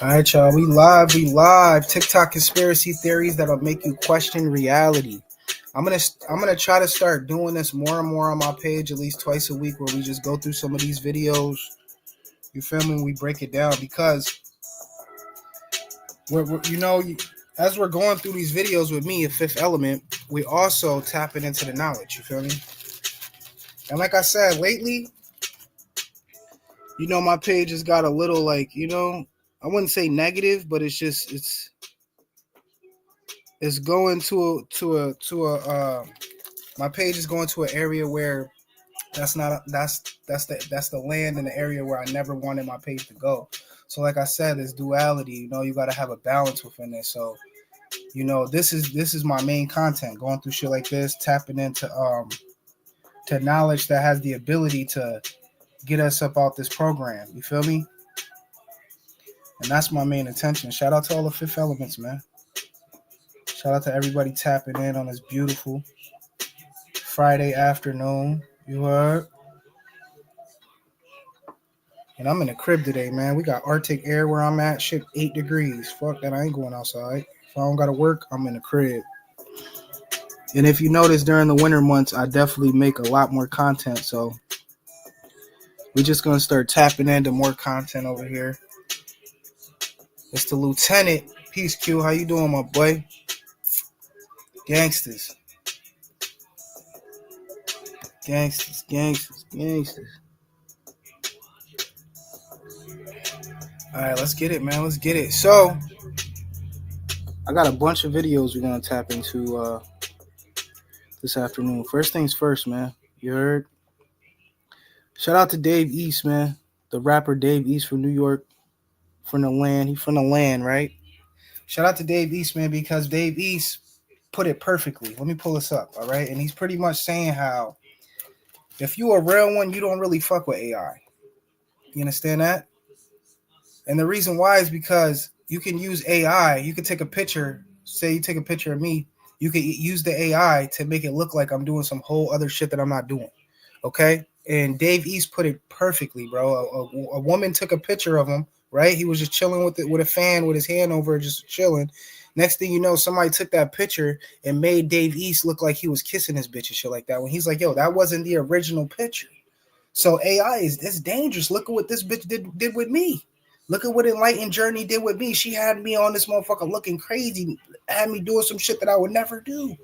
All right, y'all. We live. We live. Tik Tok conspiracy theories that'll make you question reality. I'm gonna try to start doing this more and more on my page at least twice a week, where we just go through some of these videos. You feel me? We break it down because as we're going through these videos with me, a Fifth Element, we also tapping into the knowledge. You feel me? And like I said, lately, my page has got a little I wouldn't say negative, but it's going to a my page is going to an area where that's the land and the area where I never wanted my page to go. So like I said, it's duality. You got to have a balance within this. So this is my main content, going through shit like this, tapping into to knowledge that has the ability to get us up out this program. You feel me? And that's my main intention. Shout out to all the Fifth Elements, man. Shout out to everybody tapping in on this beautiful Friday afternoon. You heard? And I'm in the crib today, man. We got Arctic air where I'm at. Shit, 8 degrees. Fuck that. I ain't going outside. If I don't got to work, I'm in the crib. And if you notice, during the winter months, I definitely make a lot more content. So we just going to start tapping into more content over here. It's the Lieutenant. Peace, Q. How you doing, my boy? Gangsters. Gangsters, gangsters, gangsters. All right, let's get it, man. Let's get it. So I got a bunch of videos we're going to tap into this afternoon. First things first, man. You heard? Shout out to Dave East, man. The rapper Dave East from New York. From the land. He from the land, right? Shout out to Dave East, man, because Dave East put it perfectly. Let me pull this up, all right? And he's pretty much saying how if you a real one, you don't really fuck with AI. You understand that? And the reason why is because you can use AI. You can take a picture. Say you take a picture of me. You can use the AI to make it look like I'm doing some whole other shit that I'm not doing. Okay? And Dave East put it perfectly, bro. A woman took a picture of him, right? He was just chilling with a fan with his hand over, just chilling. Next thing you know, somebody took that picture and made Dave East look like he was kissing his bitch and shit like that. When he's like, yo, that wasn't the original picture. So AI it's dangerous. Look at what this bitch did with me. Look at what Enlightened Journey did with me. She had me on this motherfucker looking crazy, had me doing some shit that I would never do.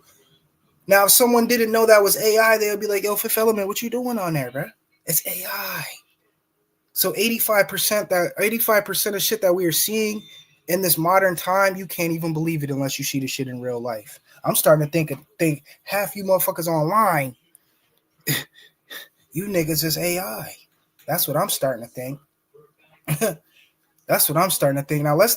Now, if someone didn't know that was AI, they would be like, yo, Fifth Element, what you doing on there, bro? It's AI. So 85% of shit that we are seeing in this modern time, you can't even believe it unless you see the shit in real life. I'm starting to think half you motherfuckers online, you niggas is AI. That's what I'm starting to think. That's what I'm starting to think. Now let's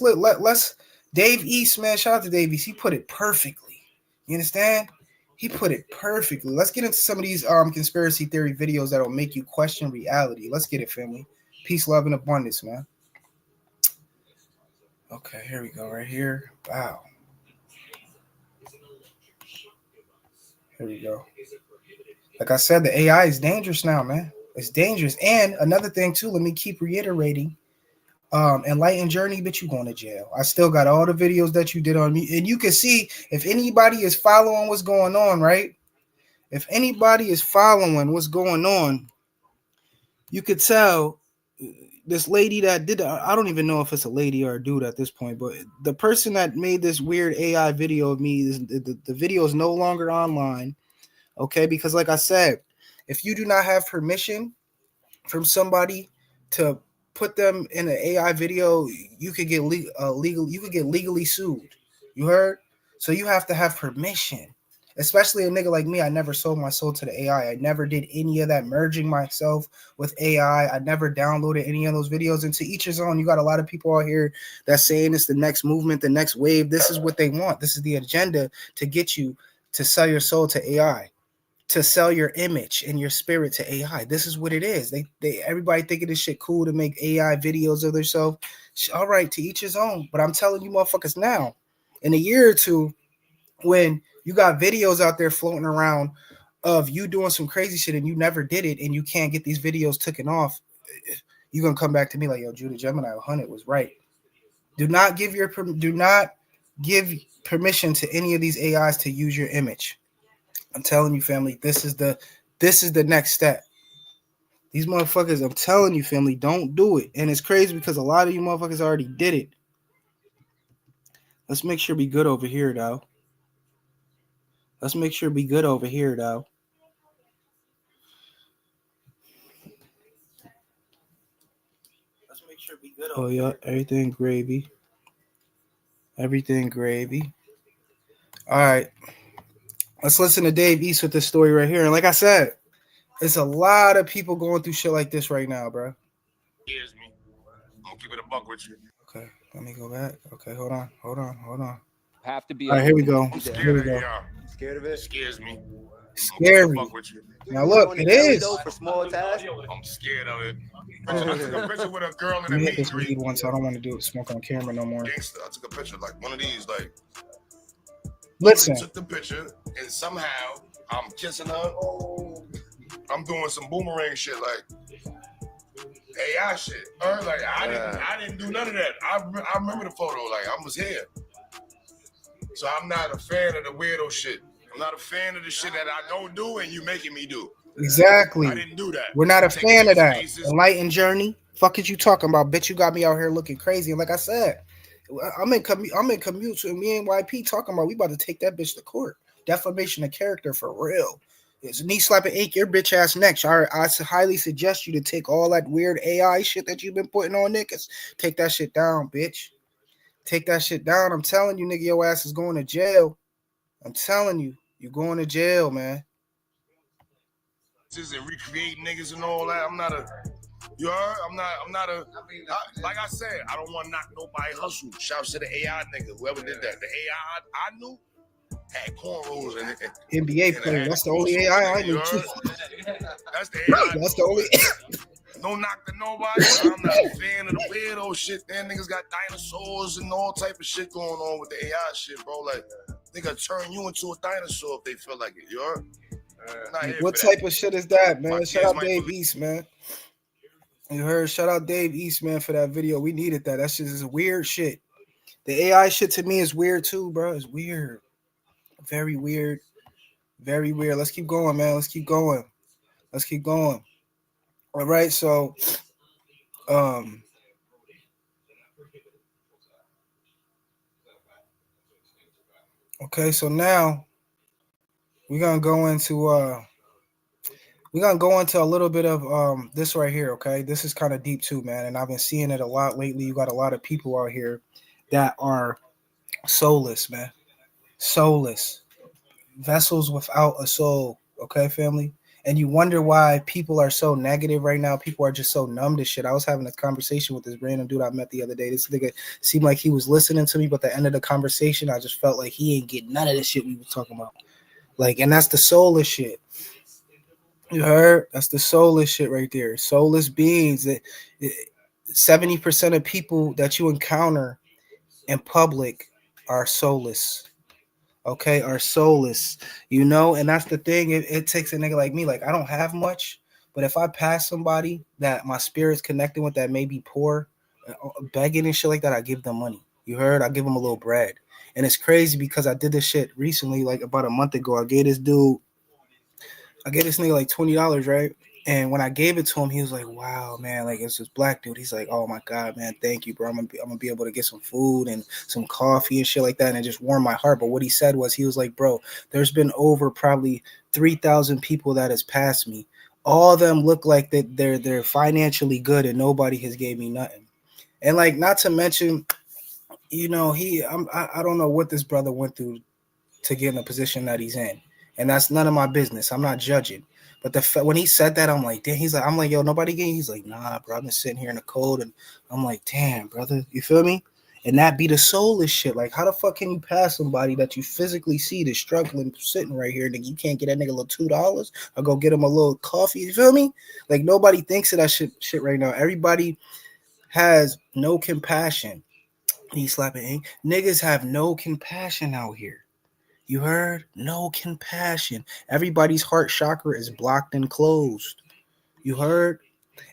Dave East, man. Shout out to Dave East. He put it perfectly. You understand? He put it perfectly. Let's get into some of these conspiracy theory videos that'll make you question reality. Let's get it, family. Peace, love, and abundance, man. Okay, here we go. Right here. Wow. Here we go. Like I said, the AI is dangerous now, man. It's dangerous. And another thing too, let me keep reiterating. Enlightened Journey, but you going to jail. I still got all the videos that you did on me, and you can see if anybody is following what's going on, right? If anybody is following what's going on, you could tell this lady that did. I don't even know if it's a lady or a dude at this point, but the person that made this weird AI video of me, the video is no longer online. Okay, because like I said, if you do not have permission from somebody to put them in an AI video, you could get legally sued. You heard? So you have to have permission. Especially a nigga like me, I never sold my soul to the AI. I never did any of that merging myself with AI. I never downloaded any of those videos. And to each his own. You got a lot of people out here that's saying it's the next movement, the next wave. This is what they want. This is the agenda to get you to sell your soul to AI, to sell your image and your spirit to AI. This is what it is. They everybody thinking this shit cool to make AI videos of themselves. All right, to each his own. But I'm telling you motherfuckers now, in a year or two, when you got videos out there floating around of you doing some crazy shit and you never did it and you can't get these videos taken off, you're going to come back to me like, yo, Judah Gemini 100 was right. Do not give permission to any of these AIs to use your image. I'm telling you, family, this is the next step. These motherfuckers, I'm telling you, family, don't do it. And it's crazy because a lot of you motherfuckers already did it. Let's make sure we good over here, though. Let's make sure we good over here, though. Let's make sure we good over here. Yeah, everything gravy. Everything gravy. All right. Let's listen to Dave East with this story right here. And like I said, it's a lot of people going through shit like this right now, bro. Scares me. I'm gonna keep it a buck with you. Okay, let me go back. Okay, hold on. Have to be. All right, here we go. I'm scared Here we of go. AI. Scared of it? It scares me. Scary. With you. Now look, it is. For small tasks? I'm scared of it. I took a picture with a girl in a Let me meet hit this and greet. weed one, so I don't want to do it smoke on camera no more. Gangster. I took a picture like one of these, like. Listen. Took the picture and somehow I'm kissing her. I'm doing some boomerang shit like AI shit. Like I didn't do none of that. I remember the photo. Like I was here. So I'm not a fan of the weirdo shit. I'm not a fan of the shit that I don't do and you making me do. Exactly. I didn't do that. We're not a fan of that. Enlightened journey. Fuck is you talking about, bitch? You got me out here looking crazy. And like I said, I'm in commute with me and YP talking about we about to take that bitch to court. Defamation of character for real. It's knee slapping ink your bitch ass next. I highly suggest you to take all that weird AI shit that you've been putting on niggas. Take that shit down, bitch. Take that shit down. I'm telling you, nigga, your ass is going to jail. I'm telling you, you're going to jail, man. And recreate niggas and all that. I'm not a. You heard? I'm not a. Like I said, I don't want to knock nobody hustle. Shout to the AI nigga, whoever did that. The AI I knew had cornrows and NBA player. That's the only AI I knew too. That's the AI. That's the only. Don't knock to nobody. I'm not a fan of the weirdo shit. Them niggas got dinosaurs and all type of shit going on with the AI shit, bro. Like, they gonna turn you into a dinosaur if they feel like it. You heard? What type of shit is that, man? Shout out Dave East, man. You heard? Shout out Dave East, man, for that video. We needed that. That shit is weird shit. The AI shit to me is weird too, bro. It's weird. Very weird. Very weird. Let's keep going, man. Let's keep going. All right, so okay, so now we're gonna go into a little bit of this right here, okay? This is kind of deep too, man, and I've been seeing it a lot lately. You got a lot of people out here that are soulless, man. Soulless. Vessels without a soul, okay, family? And you wonder why people are so negative right now. People are just so numb to shit. I was having a conversation with this random dude I met the other day. This nigga seemed like he was listening to me, but at the end of the conversation, I just felt like he ain't getting none of the shit we were talking about. Like, and that's the soulless shit. You heard? That's the soulless shit right there. Soulless beings. 70% of people that you encounter in public are soulless. Okay, are soulless, you know, and that's the thing. It takes a nigga like me. Like, I don't have much, but if I pass somebody that my spirit's connecting with that may be poor, begging and shit like that, I give them money. You heard? I give them a little bread. And it's crazy because I did this shit recently, like about a month ago. I gave this nigga like $20, right? And when I gave it to him, he was like, wow, man, like it's this black dude. He's like, oh my God, man, thank you, bro. I'm gonna be able to get some food and some coffee and shit like that. And it just warmed my heart. But what he said was, he was like, bro, there's been over probably 3,000 people that has passed me. All of them look like that they're financially good and nobody has gave me nothing. And like, not to mention, you know, I don't know what this brother went through to get in a position that he's in. And that's none of my business. I'm not judging. But when he said that, I'm like, damn. I'm like, yo, nobody gave. He's like, nah, bro. I've been sitting here in the cold, and I'm like, damn, brother. You feel me? And that be the soulless shit. Like, how the fuck can you pass somebody that you physically see that's struggling, sitting right here, and you can't get that nigga a little $2 or go get him a little coffee? You feel me? Like, nobody thinks of that shit right now. Everybody has no compassion. He's slapping ink. Niggas have no compassion out here. You heard? No compassion. Everybody's heart chakra is blocked and closed. You heard?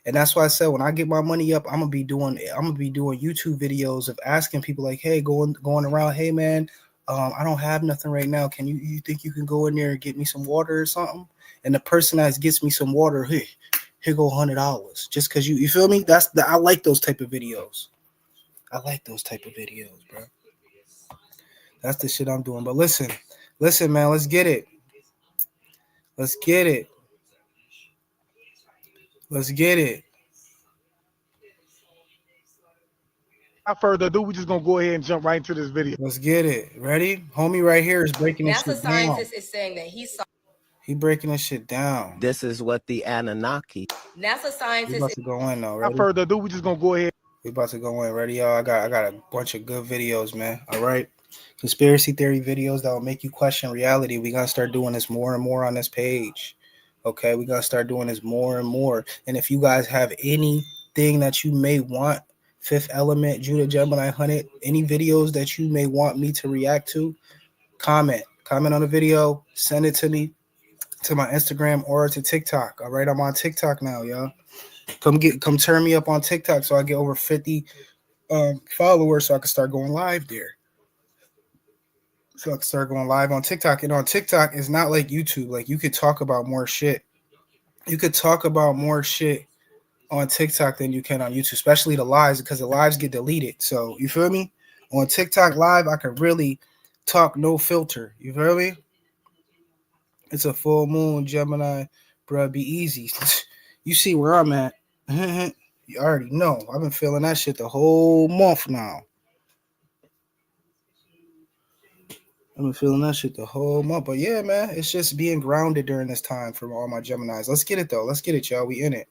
And that's why I said when I get my money up, I'm gonna be doing YouTube videos of asking people like, hey, going around, hey man, I don't have nothing right now. Can you think you can go in there and get me some water or something? And the person that gets me some water, hey, here go $100 just because you feel me. I like those type of videos. I like those type of videos, bro. That's the shit I'm doing. But listen, man, let's get it. Let's get it. Let's get it. Without further ado, we're just gonna go ahead and jump right into this video. Let's get it. Ready? Homie right here is breaking this NASA shit down. scientist is saying that he saw. He breaking this shit down. This is what the Anunnaki. NASA We scientist about to go in though. Ready? Without further ado, we're just gonna go ahead. We about to go in. Ready, y'all? I got a bunch of good videos, man. All right. Conspiracy theory videos that will make you question reality. We're gonna start doing this more and more on this page. Okay, we're gonna start doing this more and more. And if you guys have anything that you may want, Fifth Element, Judah Gemini Hunted, any videos that you may want me to react to, comment on the video, send it to me, to my Instagram or to TikTok. All right, I'm on TikTok now, y'all. Come turn me up on TikTok so I get over 50 followers so I can start going live there. So I can start going live on TikTok. And on TikTok, it's not like YouTube. Like you could talk about more shit. You could talk about more shit on TikTok than you can on YouTube, especially the lives, because the lives get deleted. So you feel me? On TikTok live, I can really talk no filter. You feel me? It's a full moon, Gemini, bruh. Be easy. You see where I'm at. You already know. I've been feeling that shit the whole month now. I've been feeling that shit the whole month. But yeah, man, it's just being grounded during this time for all my Geminis. Let's get it, though. Let's get it, y'all. We in it.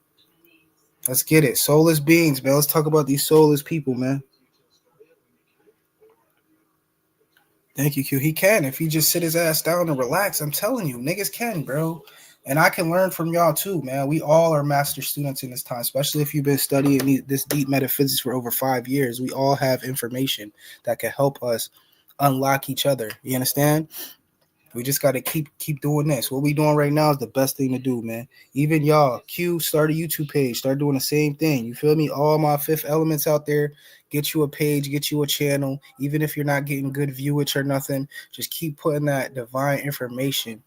Let's get it. Soulless beings, man. Let's talk about these soulless people, man. Thank you, Q. He can. If he just sit his ass down and relax, I'm telling you, niggas can, bro. And I can learn from y'all too, man. We all are master students in this time, especially if you've been studying this deep metaphysics for over 5 years. We all have information that can help us unlock each other. You understand? We just got to keep doing this. What we doing right now is the best thing to do, man. Even y'all, Q, start a YouTube page. Start doing the same thing. You feel me? All my fifth elements out there, get you a page, get you a channel. Even if you're not getting good viewage or nothing, just keep putting that divine information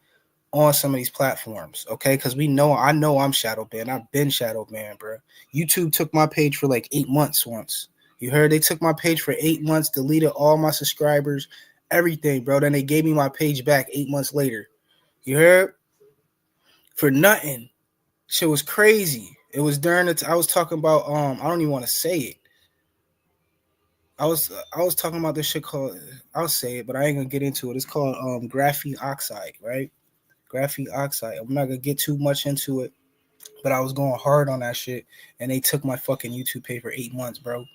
on some of these platforms, okay? Because I know I'm shadow banned. I've been shadow banned, bro. YouTube took my page for like 8 months once. You heard? They took my page for 8 months, deleted all my subscribers, everything, bro. Then they gave me my page back 8 months later. You heard? For nothing. Shit was crazy. It was during I was talking about I don't even want to say it. I was talking about this shit called, I'll say it, but I ain't gonna get into it. It's called graphene oxide, right? Graphene oxide. I'm not gonna get too much into it, but I was going hard on that shit, and they took my fucking YouTube pay for 8 months, bro.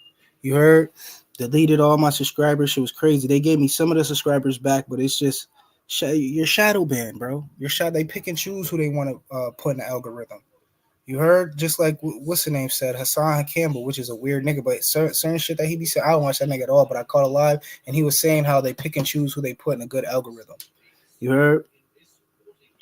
You heard? Deleted all my subscribers. Shit was crazy. They gave me some of the subscribers back, but it's just you're shadow banned, bro. They pick and choose who they want to put in the algorithm. You heard? Just like what's the name said, Hassan Campbell, which is a weird nigga, but certain shit that he be saying, I don't watch that nigga at all, but I caught it live, and he was saying how they pick and choose who they put in a good algorithm. You heard?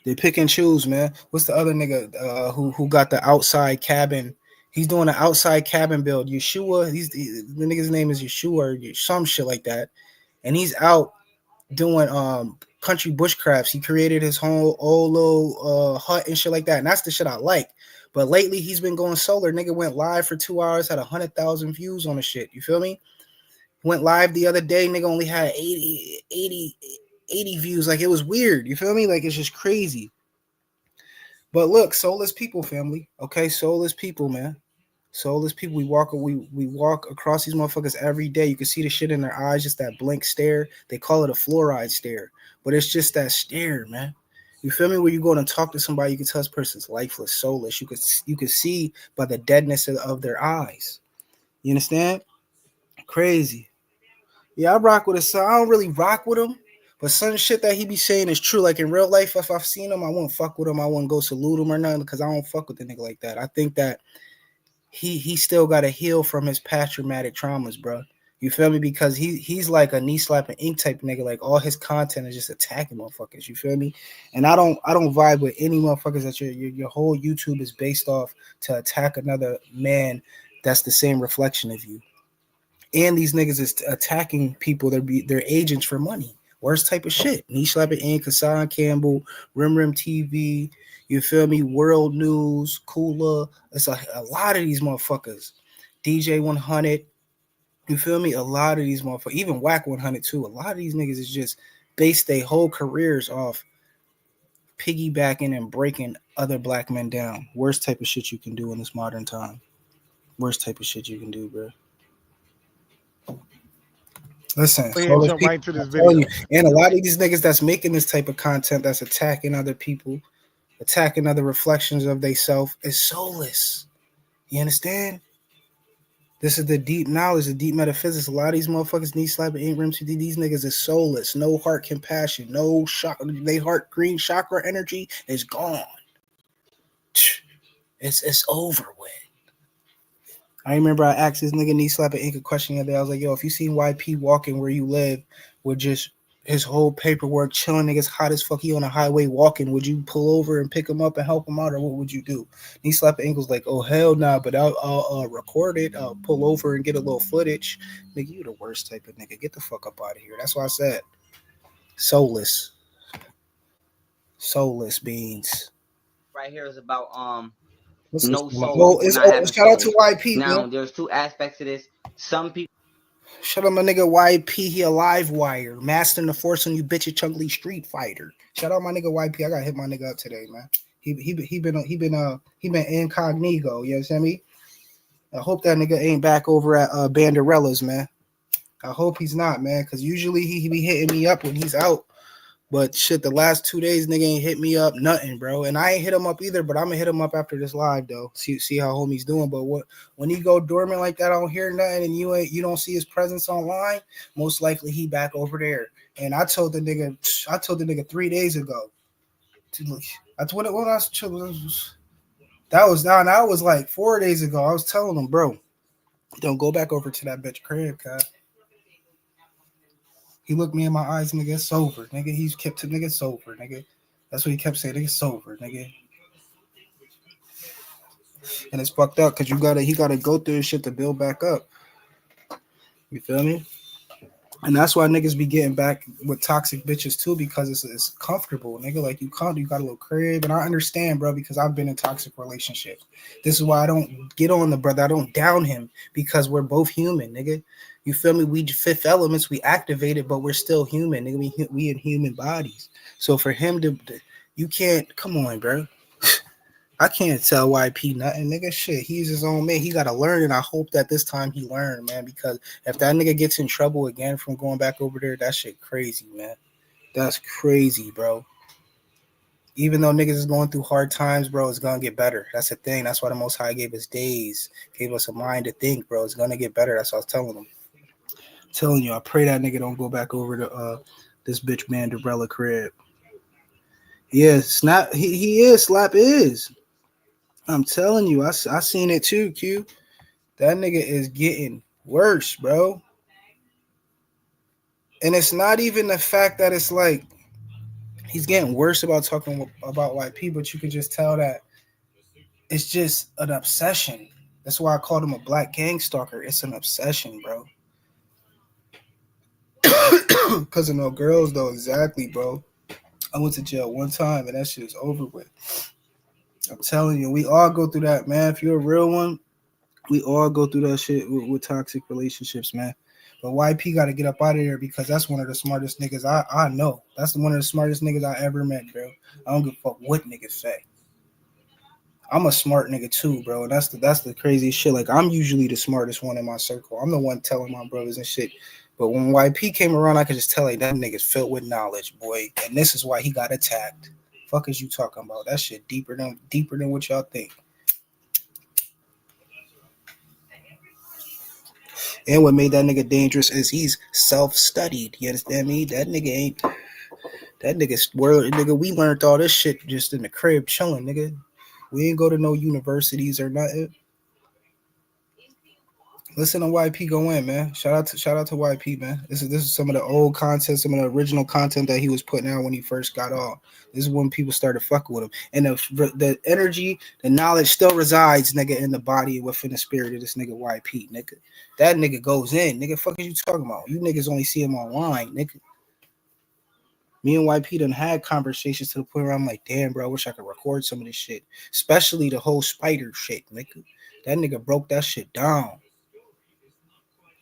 They pick and choose, man. What's the other nigga who got the outside cabin? He's doing an outside cabin build. Yeshua, the nigga's name is Yeshua or some shit like that. And he's out doing country bushcrafts. He created his whole old little hut and shit like that. And that's the shit I like. But lately he's been going solar. Nigga went live for 2 hours, had 100,000 views on the shit. You feel me? Went live the other day, nigga only had 80 views. Like, it was weird. You feel me? Like, it's just crazy. But look, soulless people, family. Okay, soulless people, man. Soulless people. We walk across these motherfuckers every day. You can see the shit in their eyes, just that blank stare. They call it a fluoride stare, but it's just that stare, man. You feel me? When you go and talk to somebody, you can tell this person's lifeless, soulless. You could see by the deadness of their eyes. You understand? Crazy. Yeah, I rock with it. I don't really rock with him, but some shit that he be saying is true. Like in real life, if I've seen him, I won't fuck with him. I wouldn't go salute him or nothing because I don't fuck with the nigga like that. I think that he still got to heal from his past traumatic traumas, bro. You feel me? Because he's like a knee slapping ink type nigga. Like all his content is just attacking motherfuckers. You feel me? And I don't vibe with any motherfuckers that your whole YouTube is based off to attack another man that's the same reflection of you. And these niggas is attacking people. They're agents for money. Worst type of shit. Knee slapping ink, Hassan Campbell, Rim TV. You feel me? World News, Kula. It's a lot of these motherfuckers. DJ 100. You feel me? A lot of these motherfuckers, even Whack 100 too. A lot of these niggas is just based their whole careers off piggybacking and breaking other black men down. Worst type of shit you can do in this modern time. Worst type of shit you can do, bro. Listen, Go ahead and so jump right into this I'm telling video. you, and a lot of these niggas that's making this type of content that's attacking other people, attacking other reflections of they self is soulless. You understand? This is the deep knowledge, the deep metaphysics. A lot of these motherfuckers need slapping ain't rim CD. These niggas is soulless, no heart compassion, no shock. They heart green chakra energy is gone. It's over with. I remember I asked this nigga knee slapping ink a question the other day. I was like, yo, if you seen YP walking where you live with just his whole paperwork chilling, niggas hot as fuck, he on a highway walking, would you pull over and pick him up and help him out, or what would you do? Knee slapping ink was like, oh hell nah, but I'll record it, I'll pull over and get a little footage. Nigga, you the worst type of nigga. Get the fuck up out of here. That's why I said soulless. Soulless beans. Right here is about What's this? no Oh, soul, not having shout out to soul. YP, Now man. there's two aspects to this. Some people Shut up, my nigga YP. He a live wire. Mastering the force on you, bitch, a chungly street fighter. Shout out my nigga YP. I gotta hit my nigga up today, man. He been incognito. You understand me? I hope that nigga ain't back over at Banderella's, man. I hope he's not, man, because usually he be hitting me up when he's out. But shit, the last 2 days, nigga ain't hit me up, nothing, bro. And I ain't hit him up either, but I'm gonna hit him up after this live though. See how homie's doing. But when he go dormant like that, I don't hear nothing, and you don't see his presence online. Most likely he back over there. And I told the nigga 3 days ago. That's what it was. That was like 4 days ago. I was telling him, bro, don't go back over to that bitch crib, cuz. He looked me in my eyes, nigga, it's over, nigga. He's kept to nigga, it's over, nigga. That's what he kept saying, nigga, it's over, nigga. And it's fucked up because he gotta go through shit to build back up. You feel me? And that's why niggas be getting back with toxic bitches too, because it's comfortable, nigga. Like you got a little crib, and I understand, bro, because I've been in toxic relationships. This is why I don't get on the brother. I don't down him because we're both human, nigga. You feel me? We fifth elements, we activated, but we're still human, nigga. We in human bodies. So for him you can't come on, bro. I can't tell YP nothing, nigga. Shit, he's his own man. He gotta learn, and I hope that this time he learned, man. Because if that nigga gets in trouble again from going back over there, that shit crazy, man. That's crazy, bro. Even though niggas is going through hard times, bro, it's gonna get better. That's the thing. That's why the Most High gave us days, gave us a mind to think, bro. It's gonna get better. That's what I was telling him. I'm telling you, I pray that nigga don't go back over to this bitch Mandarella crib. Yeah, Snap. He is. Slap is. I'm telling you, I seen it too, Q. That nigga is getting worse, bro. And it's not even the fact that it's like he's getting worse about talking about YP, but you can just tell that it's just an obsession. That's why I called him a black gang stalker. It's an obsession, bro. Because of no girls, though, exactly, bro. I went to jail one time, and that shit is over with. I'm telling you, we all go through that, man. If you're a real one, we all go through that shit with toxic relationships, man. But YP got to get up out of there because that's one of the smartest niggas I know. That's one of the smartest niggas I ever met, bro. I don't give a fuck what niggas say. I'm a smart nigga too, bro. And that's the craziest shit. Like, I'm usually the smartest one in my circle. I'm the one telling my brothers and shit. But when YP came around, I could just tell like that nigga's filled with knowledge, boy. And this is why he got attacked. Fuck is you talking about? That shit deeper than what y'all think. And what made that nigga dangerous is he's self-studied. You understand me? That nigga's world, nigga. We learned all this shit just in the crib chilling, nigga. We ain't go to no universities or nothing. Listen to YP go in, man. Shout out to YP, man. This is some of the old content, some of the original content that he was putting out when he first got on. This is when people started fucking with him, and the energy, the knowledge still resides, nigga, in the body within the spirit of this nigga YP, nigga. That nigga goes in, nigga. Fuck is you talking about? You niggas only see him online, nigga. Me and YP done had conversations to the point where I'm like, damn, bro, I wish I could record some of this shit, especially the whole spider shit, nigga. That nigga broke that shit down.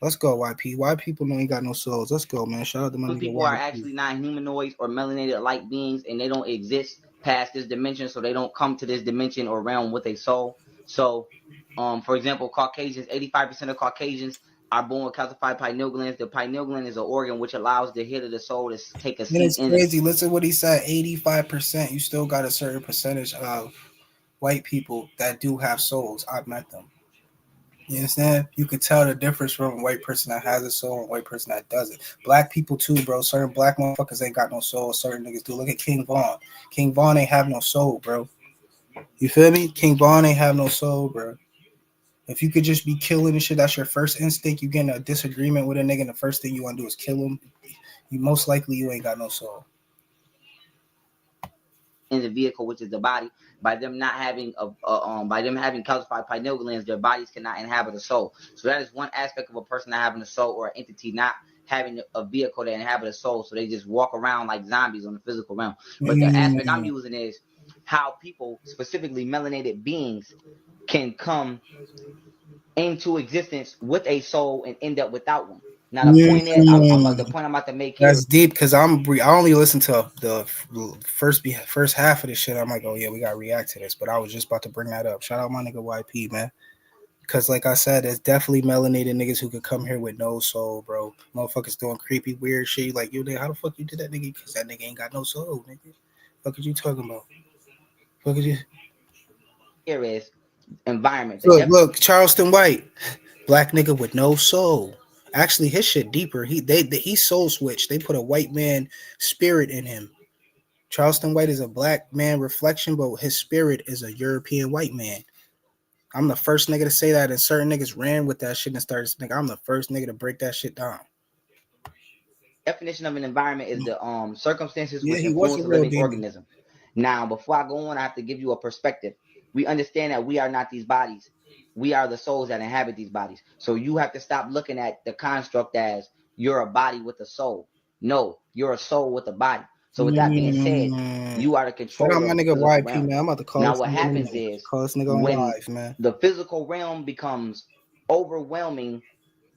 Let's go, YP. Why people know ain't got no souls? Let's go, man. Shout out to my Those nigga people are YP. actually not humanoids or melanated like beings, and they don't exist past this dimension, so they don't come to this dimension or realm with a soul. So, for example, Caucasians, 85% of Caucasians are born with calcified pineal glands. The pineal gland is an organ which allows the head of the soul to take a And seat it's in it. crazy. Listen what he said. 85%. You still got a certain percentage of white people that do have souls. I've met them. You understand? You could tell the difference from a white person that has a soul and a white person that doesn't. Black people too, bro. Certain black motherfuckers ain't got no soul. Certain niggas do. Look at King Von. King Von ain't have no soul, bro. You feel me? King Von ain't have no soul, bro. If you could just be killing and shit, that's your first instinct. You get in a disagreement with a nigga, and the first thing you want to do is kill him. You most likely you ain't got no soul. In the vehicle, which is the body, by them not having by them having calcified pineal glands, their bodies cannot inhabit a soul. So that is one aspect of a person not having a soul, or an entity not having a vehicle that inhabit a soul. So they just walk around like zombies on the physical realm. But the aspect I'm using is how people, specifically melanated beings, can come into existence with a soul and end up without one. Now the point that the point I'm about to make here. That's deep because I only listened to the first half of this shit. I'm like, oh yeah, we gotta react to this. But I was just about to bring that up. Shout out my nigga YP, man. Because like I said, there's definitely melanated niggas who could come here with no soul, bro. Motherfuckers doing creepy, weird shit. Like, yo, nigga, how the fuck you did that, nigga? Because that nigga ain't got no soul, nigga. Fuck is you talking about? Fuck is you? Here is environment. Look, Charleston White, black nigga with no soul. Actually, his shit deeper. He soul switched. They put a white man spirit in him. Charleston White is a black man reflection, but his spirit is a European white man. I'm the first nigga to say that, and certain niggas ran with that shit and started. Nigga, I'm the first nigga to break that shit down. Definition of an environment is the circumstances Yeah, which he was a influence a real living demon. organism. Now, before I go on, I have to give you a perspective. We understand that we are not these bodies. We are the souls that inhabit these bodies. So you have to stop looking at the construct as you're a body with a soul. No, you're a soul with a body. So with that being said, you are the Shout out controller my of the nigga physical YP, realm. man. I'm about to call Now, this what happens nigga. is Call this nigga on when live, man. the physical realm becomes overwhelming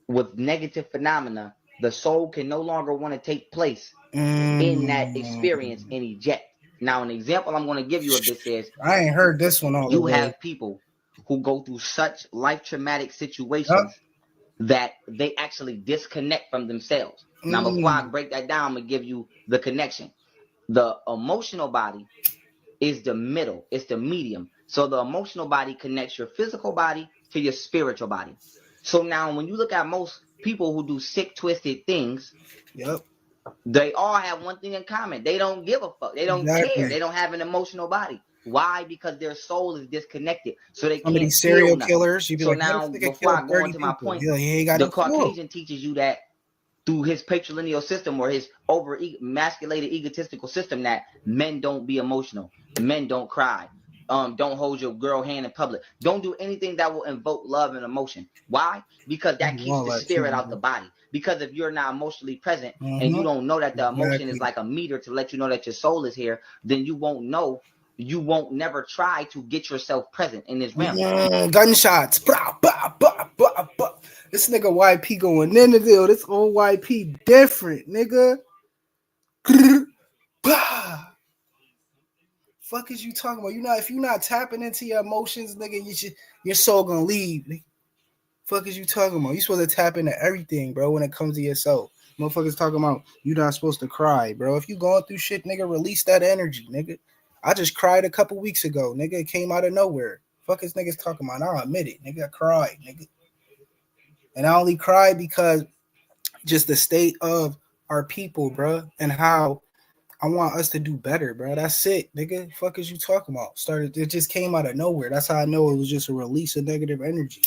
with negative phenomena, the soul can no longer want to take place in that experience and eject. Now, an example I'm going to give you of this is I ain't heard this one all the you way. have people who go through such life traumatic Yep. situations that they actually disconnect from themselves. Now, before I break that down, I'm going to give you the connection. The emotional body is the middle, it's the medium. So the emotional body connects your physical body to your spiritual body. So now when you look at most people who do sick, twisted things, Yep. they all have one thing in common. They don't give a fuck. They don't care. They don't have an emotional body. Why? Because their soul is disconnected. So they Some of can't these feel serial nothing. killers, you be So like, how now, this nigga before I killed go 30 into my people? point, Yeah, he ain't got the no clue. Caucasian teaches you that through his patrilineal system or his over emasculated egotistical system that men don't be emotional, men don't cry, don't hold your girl hand in public, don't do anything that will invoke love and emotion. Why? Because that keeps the spirit out the body. Because if you're not emotionally present and you don't know that the emotion is like a meter to let you know that your soul is here, then you won't know. You won't never try to get yourself present in this realm. Gunshots. Bah, bah, bah, bah, bah. This nigga YP going in the deal. This old YP different, nigga. Bah. Fuck is you talking about? If you're not tapping into your emotions, nigga, your soul gonna leave. Nigga. Fuck is you talking about? You supposed to tap into everything, bro, when it comes to yourself. Motherfuckers talking about you not supposed to cry, bro. If you going through shit, nigga, release that energy, nigga. I just cried a couple weeks ago, nigga. It came out of nowhere. Fuck is niggas talking about? I'll admit it, nigga. I cried, nigga. And I only cried because just the state of our people, bro, and how I want us to do better, bro. That's it, nigga. Fuck is you talking about? It just came out of nowhere. That's how I know it was just a release of negative energy.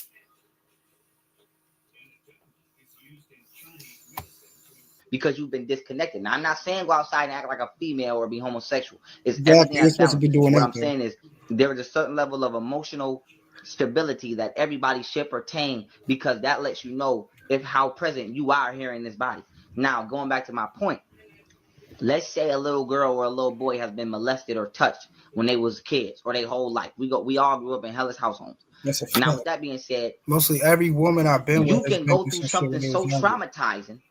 because you've been disconnected. Now, I'm not saying go outside and act like a female or be homosexual. It's Exactly. everything You're that's supposed to balanced. be doing What that, I'm though. saying is there is a certain level of emotional stability that everybody should pertain, because that lets you know if how present you are here in this body. Now, going back to my point, let's say a little girl or a little boy has been molested or touched when they was kids or their whole life. We all grew up in hellish households. That's a Now, fact. with that being said, Mostly every woman I've been with you has can been go through through some shit when something they was so younger. traumatizing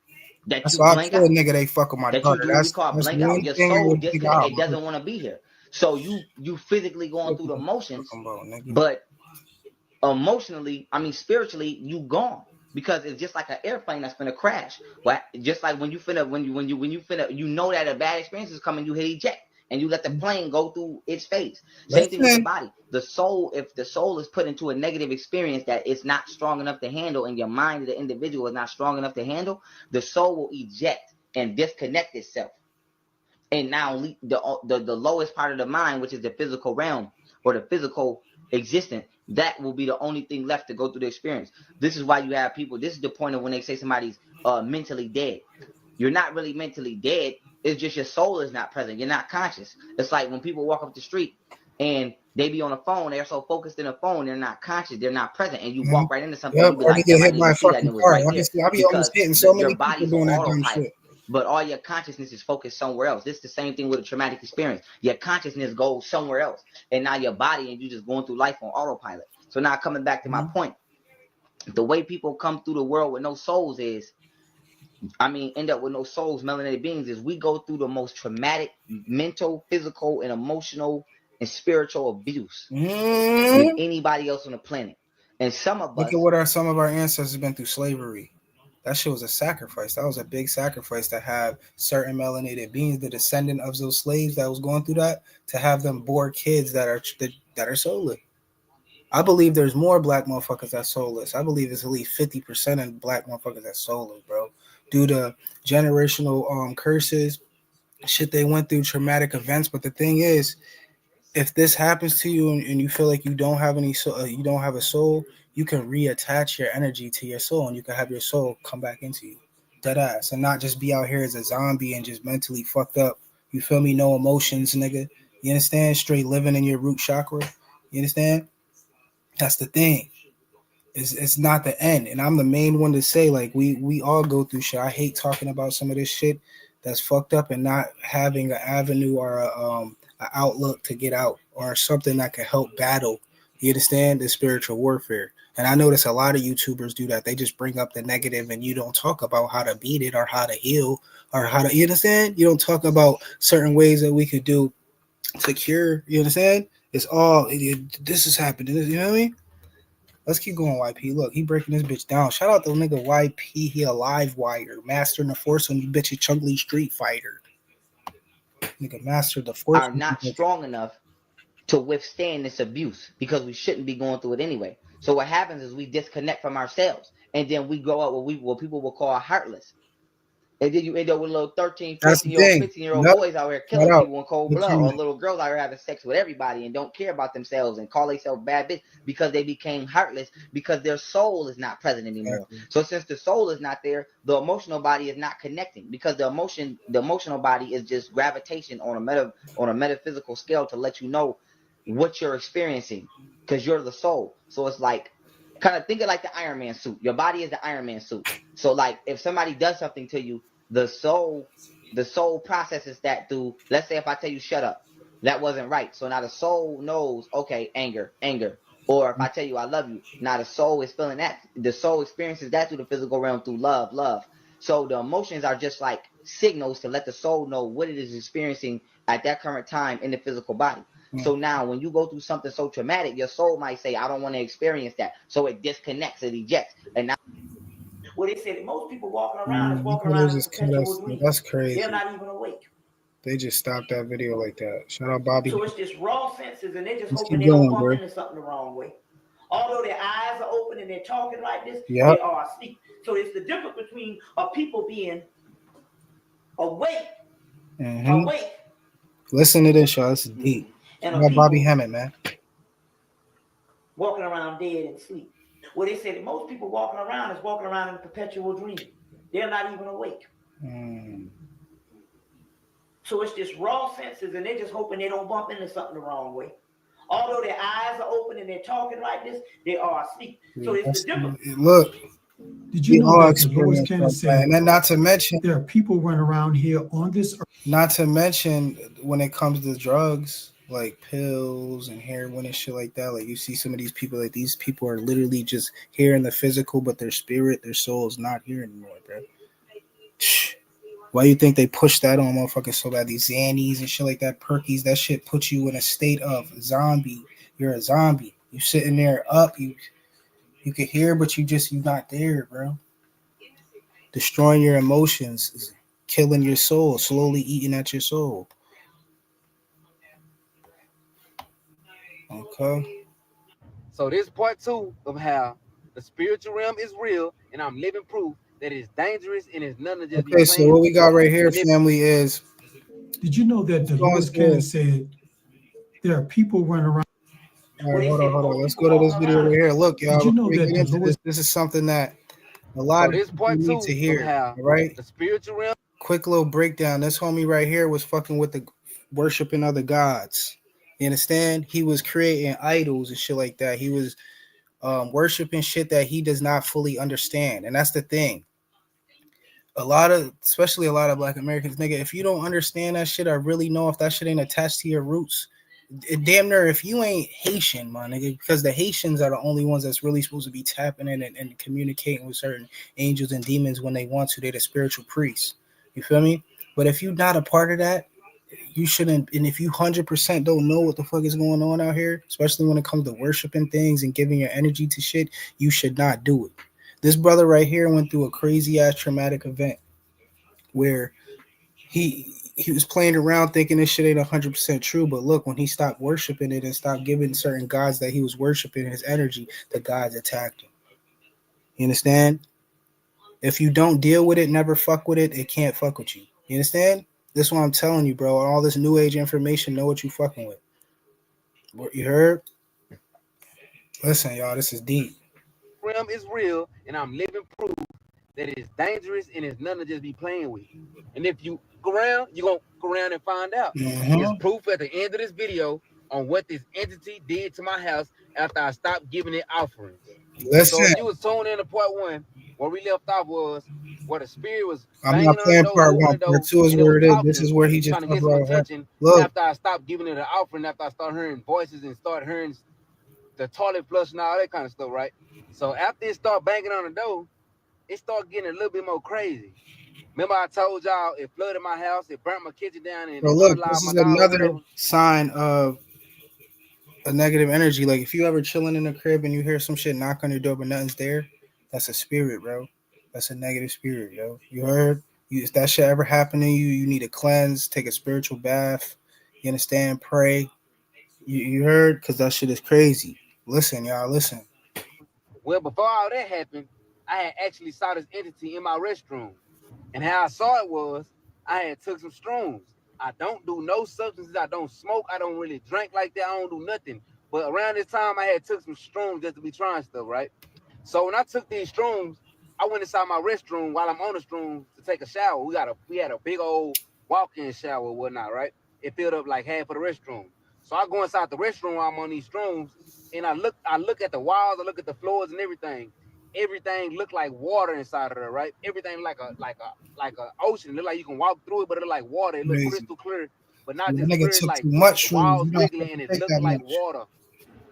that That's you why I blank kill a out, nigga they fuck with my that you daughter. do what we call That's blank out. one Your thing I soul would think disconnect. out. It doesn't want to be here. So you physically going through the motions, About, nigga. but emotionally, I mean spiritually, you gone, because it's just like an airplane that's gonna crash. Well, just like when you finna, you know that a bad experience is coming, you hit eject and you let the plane go through its phase. Same thing with the body. The soul, if the soul is put into a negative experience that it's not strong enough to handle, and your mind of the individual is not strong enough to handle, the soul will eject and disconnect itself. And now the lowest part of the mind, which is the physical realm or the physical existence, that will be the only thing left to go through the experience. This is why you have people, this is the point of when they say somebody's mentally dead. You're not really mentally dead. It's just your soul is not present. You're not conscious. It's like when people walk up the street and they be on the phone, they're so focused in the phone, they're not conscious, they're not present, and you walk right into something, Yep, you be or they like, damn, get I hit didn't by even a see that, and fucking it was car. right there. I be almost Because hitting so your many people body's on doing that dumb autopilot, shit. but all your consciousness is focused somewhere else. This is the same thing with a traumatic experience. Your consciousness goes somewhere else, and now your body, and you just going through life on autopilot. So now coming back to my point, the way people come through the world with no souls is, end up with no souls, melanated beings, is we go through the most traumatic mental, physical, and emotional and spiritual abuse than anybody else on the planet. And some of Look us, at what some of our ancestors been through slavery. That shit was a sacrifice. That was a big sacrifice to have certain melanated beings, the descendant of those slaves that was going through that, to have them bore kids that are soulless. I believe there's more black motherfuckers that's soulless. I believe it's at least 50% of black motherfuckers that's soulless, bro. Due to generational curses, shit they went through, traumatic events. But the thing is, if this happens to you and you feel like you don't have any soul, you don't have a soul, you can reattach your energy to your soul, and you can have your soul come back into you, dead ass, and not just be out here as a zombie and just mentally fucked up. You feel me? No emotions, nigga. You understand? Straight living in your root chakra. You understand? That's the thing. It's not the end, and I'm the main one to say, like, we all go through shit. I hate talking about some of this shit that's fucked up and not having an avenue or a outlook to get out, or something that can help battle. You understand, the spiritual warfare. And I notice a lot of YouTubers do that. They just bring up the negative, and you don't talk about how to beat it or how to heal or how to. You understand? You don't talk about certain ways that we could do to cure. You understand? It's all this is happening. You know what I mean? Let's keep going, YP. Look, he breaking this bitch down. Shout out to nigga YP. He a live wire. Mastering the force on you bitch, a Chun-Li Street Fighter. Nigga mastered the force. are not strong enough to withstand this abuse, because we shouldn't be going through it anyway. So what happens is we disconnect from ourselves, and then we grow up what people will call heartless. And then you end up with little 13, That's the 14-year-old, thing. 15-year-old Yep. boys out here Shout killing out. people in cold The blood, or comment. little girls out here having sex with everybody and don't care about themselves and call themselves bad bitch, because they became heartless, because their soul is not present anymore. Exactly. So since the soul is not there, the emotional body is not connecting, because the emotional body is just gravitation on a metaphysical scale to let you know what you're experiencing, because you're the soul. So it's like, kind of think of like the Iron Man suit. Your body is the Iron Man suit. So like if somebody does something to you, the soul processes that through, let's say if I tell you shut up, that wasn't right. So now the soul knows, okay, anger. Or if I tell you I love you, now the soul is feeling that. The soul experiences that through the physical realm through love. So the emotions are just like signals to let the soul know what it is experiencing at that current time in the physical body. So now when you go through something so traumatic, your soul might say, I don't want to experience that. So it disconnects, it ejects. And now, well, they said that most people walking around is walking around in a perpetual dream. That's crazy. They're not even awake. They just stopped that video like that. Shout out Bobby. So it's just raw senses, and they're just Let's hoping keep they don't going, bump bro. into something the wrong way. Although their eyes are open and they're talking like this, Yep. they are asleep. So it's the difference between people being awake, Listen to this, y'all. This is deep. and Shout out Bobby Hammett, man. walking around dead and sleep. Well, they say that most people walking around is walking around in a perpetual dream. They're not even awake. So it's just raw senses, and they're just hoping they don't bump into something the wrong way. Although their eyes are open and they're talking like this, they are asleep. So it's the difference. Look, Did you we know all that the Lord experience kind of like that, said and then not to mention, there are people running around here on this earth? not to mention when it comes to drugs like pills and heroin and shit like that. Like you see some of these people, like these people are literally just here in the physical, but their spirit, their soul is not here anymore, bro. Why you think they push that on motherfuckers so bad? These Xannies and shit like that, Perkies, that shit puts you in a state of zombie. You're a zombie. You sitting there up, you can hear, but you not there, bro. Destroying your emotions, killing your soul, slowly eating at your soul. Okay. So this part two of how the spiritual realm is real, and I'm living proof that it's dangerous and it's nothing to just be Okay, so playing what we with. got right here, And if family, is Did you know that let's the go Lord kind into. of said there are people running around? All Well, right, they hold on, say hold on. most Let's people go to this walking video around right is here. Look, Did y'all, you before know we that get the into Lord? this is something that a lot so of this people part need to two of hear. how All right. the spiritual realm. Quick little breakdown. This homie right here was fucking with the worshiping other gods. You understand? He was creating idols and shit like that. He was worshiping shit that he does not fully understand. And that's the thing. Especially a lot of black Americans, nigga, if you don't understand that shit, I really know if that shit ain't attached to your roots. Damn near if you ain't Haitian, my nigga, because the Haitians are the only ones that's really supposed to be tapping in and communicating with certain angels and demons when they want to. They're the spiritual priests. You feel me? But if you're not a part of that, you shouldn't. And if you 100% don't know what the fuck is going on out here, especially when it comes to worshiping things and giving your energy to shit, you should not do it. This brother right here went through a crazy ass traumatic event where he was playing around thinking this shit ain't 100% true. But look, when he stopped worshiping it and stopped giving certain gods that he was worshiping his energy, the gods attacked him. You understand? If you don't deal with it, never fuck with it, it can't fuck with you. You understand? This is what I'm telling you, bro. All this new age information, know what you fucking with. What you heard? Listen, y'all, this is deep. Realm is real, and I'm living proof that it's dangerous and it's nothing to just be playing with. And if you go around, you're gonna go around and find out. It's Mm-hmm. proof at the end of this video on what this entity did to my house after I stopped giving it offerings. So Listen, if you was tuned in to part one, where we left off was where the spirit was I'm not banging on the playing door, part moving one. the Part door, two is and it was where it is. talking This to is me, where he just trying to talked get some about her. attention. Look, After I stopped giving it an offering, after I started hearing voices and started hearing the toilet flush and all that kind of stuff, right? So after it started banging on the door, it started getting a little bit more crazy. Remember I told y'all it flooded my house, it burnt my kitchen down, and so it look, unalived this my is dog or another whatever. sign of a negative energy. Like if you ever chilling in a crib and you hear some shit knock on your door but nothing's there, that's a spirit, bro. That's a negative spirit, yo. You heard? If that shit ever happened to you, you need to cleanse, take a spiritual bath. You understand? Pray. You heard? Because that shit is crazy. Listen, y'all, listen. Well, before all that happened, I had actually saw this entity in my restroom. And how I saw it was I had took some shrooms. I don't do no substances. I don't smoke. I don't really drink like that. I don't do nothing. But around this time, I had took some shrooms just to be trying stuff, right? So when I took these shrooms, I went inside my restroom while I'm on the shrooms to take a shower. We had a big old walk-in shower or whatnot, right? It filled up like half of the restroom. So I go inside the restroom while I'm on these shrooms, and I look at the walls, I look at the floors and everything. Everything looked like water inside of there, right? Everything like a ocean. It looked like you can walk through it, but it looked like water. It looked Crazy. crystal clear, but not That just nigga clear. It's took like too much the shrooms. walls You're not wiggly supposed and to it take that looked like much. water.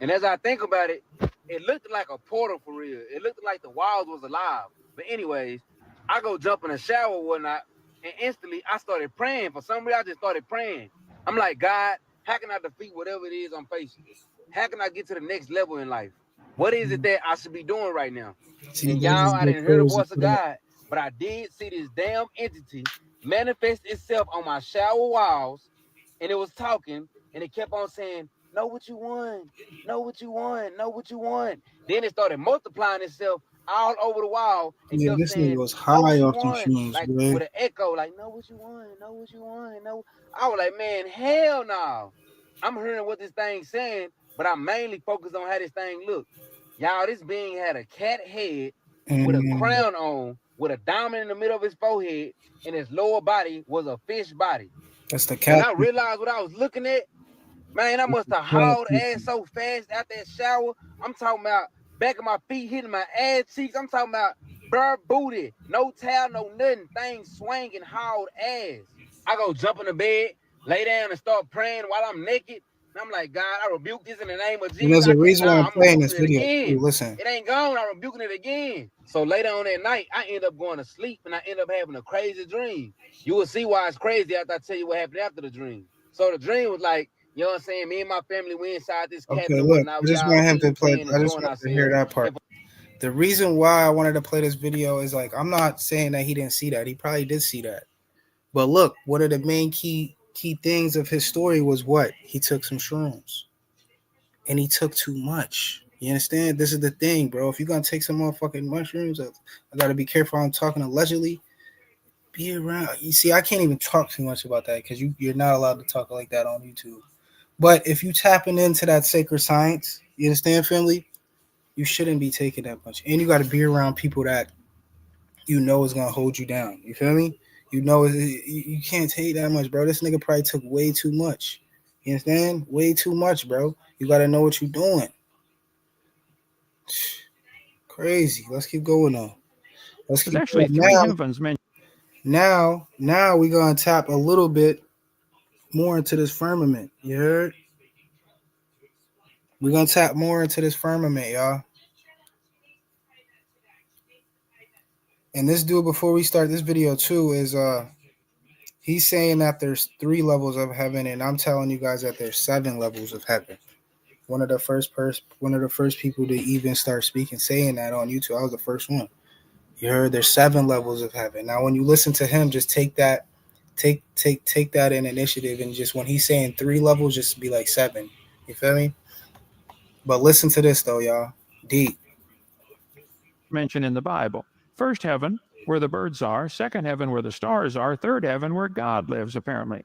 And as I think about it, it looked like a portal for real. It looked like the walls was alive. But anyways, I go jump in the shower or whatnot, and instantly I started praying. For some reason, I just started praying. I'm like, God, how can I defeat whatever it is I'm facing? How can I get to the next level in life? What is it that I should be doing right now? See, And they y'all, just I get didn't hear the crazy voice of for that. God, but I did see this damn entity manifest itself on my shower walls, and it was talking, and it kept on saying, know what you want, know what you want, know what you want. Then it started multiplying itself all over the wall and Yeah, kept this nigga saying, was know what high you off them want, shrooms, like boy. with an echo, like, know what you want, know what you want, know. I was like, man, hell no. I'm hearing what this thing's saying, but I'm mainly focused on how this thing looked. Y'all, this being had a cat head with a And crown on, with a diamond in the middle of his forehead, and his lower body was a fish body. That's the When cat. I realized what I was looking at, man, I must have hauled ass so fast out that shower. I'm talking about back of my feet hitting my ass cheeks. I'm talking about bare booty, no towel, no nothing, things swinging, hauled ass. I go jump in the bed, lay down and start praying while I'm naked. And I'm like, God, I rebuke this in the name of Jesus. And there's a reason why I'm playing this rebuking it video. again. Ooh, listen. It ain't gone. I'm rebuking it again. So later on that night, I end up going to sleep and I end up having a crazy dream. You will see why it's crazy after I tell you what happened after the dream. So the dream was like, you know what I'm saying? Me and my family, we inside this cabin Okay, and look, whatnot. I just want him to play. I just want to hear that part. And The reason why I wanted to play this video is like, I'm not saying that he didn't see that. He probably did see that. But look, one of the main key things of his story was what? He took some shrooms. And he took too much. You understand? This is the thing, bro. If you're going to take some motherfucking mushrooms, I got to be careful. I'm talking allegedly. Be around. You see, I can't even talk too much about that because you're not allowed to talk like that on YouTube. But if you tapping into that sacred science, you understand, family? You shouldn't be taking that much. And you got to be around people that you know is going to hold you down. You feel me? You know, you can't take that much, bro. This nigga probably took way too much. You understand? Way too much, bro. You got to know what you're doing. Crazy. Let's keep going on. Let's keep actually going. three heavens mentioned. Now we're going to tap a little bit more into this firmament. You heard? We're going to tap more into this firmament, y'all. And this dude, before we start this video too, is he's saying that there's 3 levels of heaven, and I'm telling you guys that there's 7 levels of heaven. One of the first people to even start saying that on YouTube. I was the first one. You heard? There's 7 levels of heaven. Now, when you listen to him, just take that in initiative, and just when he's saying 3 levels, just be like 7. You feel me? But listen to this though, y'all. Deep. Mentioned in the Bible. First heaven, where the birds are. Second heaven, where the stars are. Third heaven, where God lives, apparently.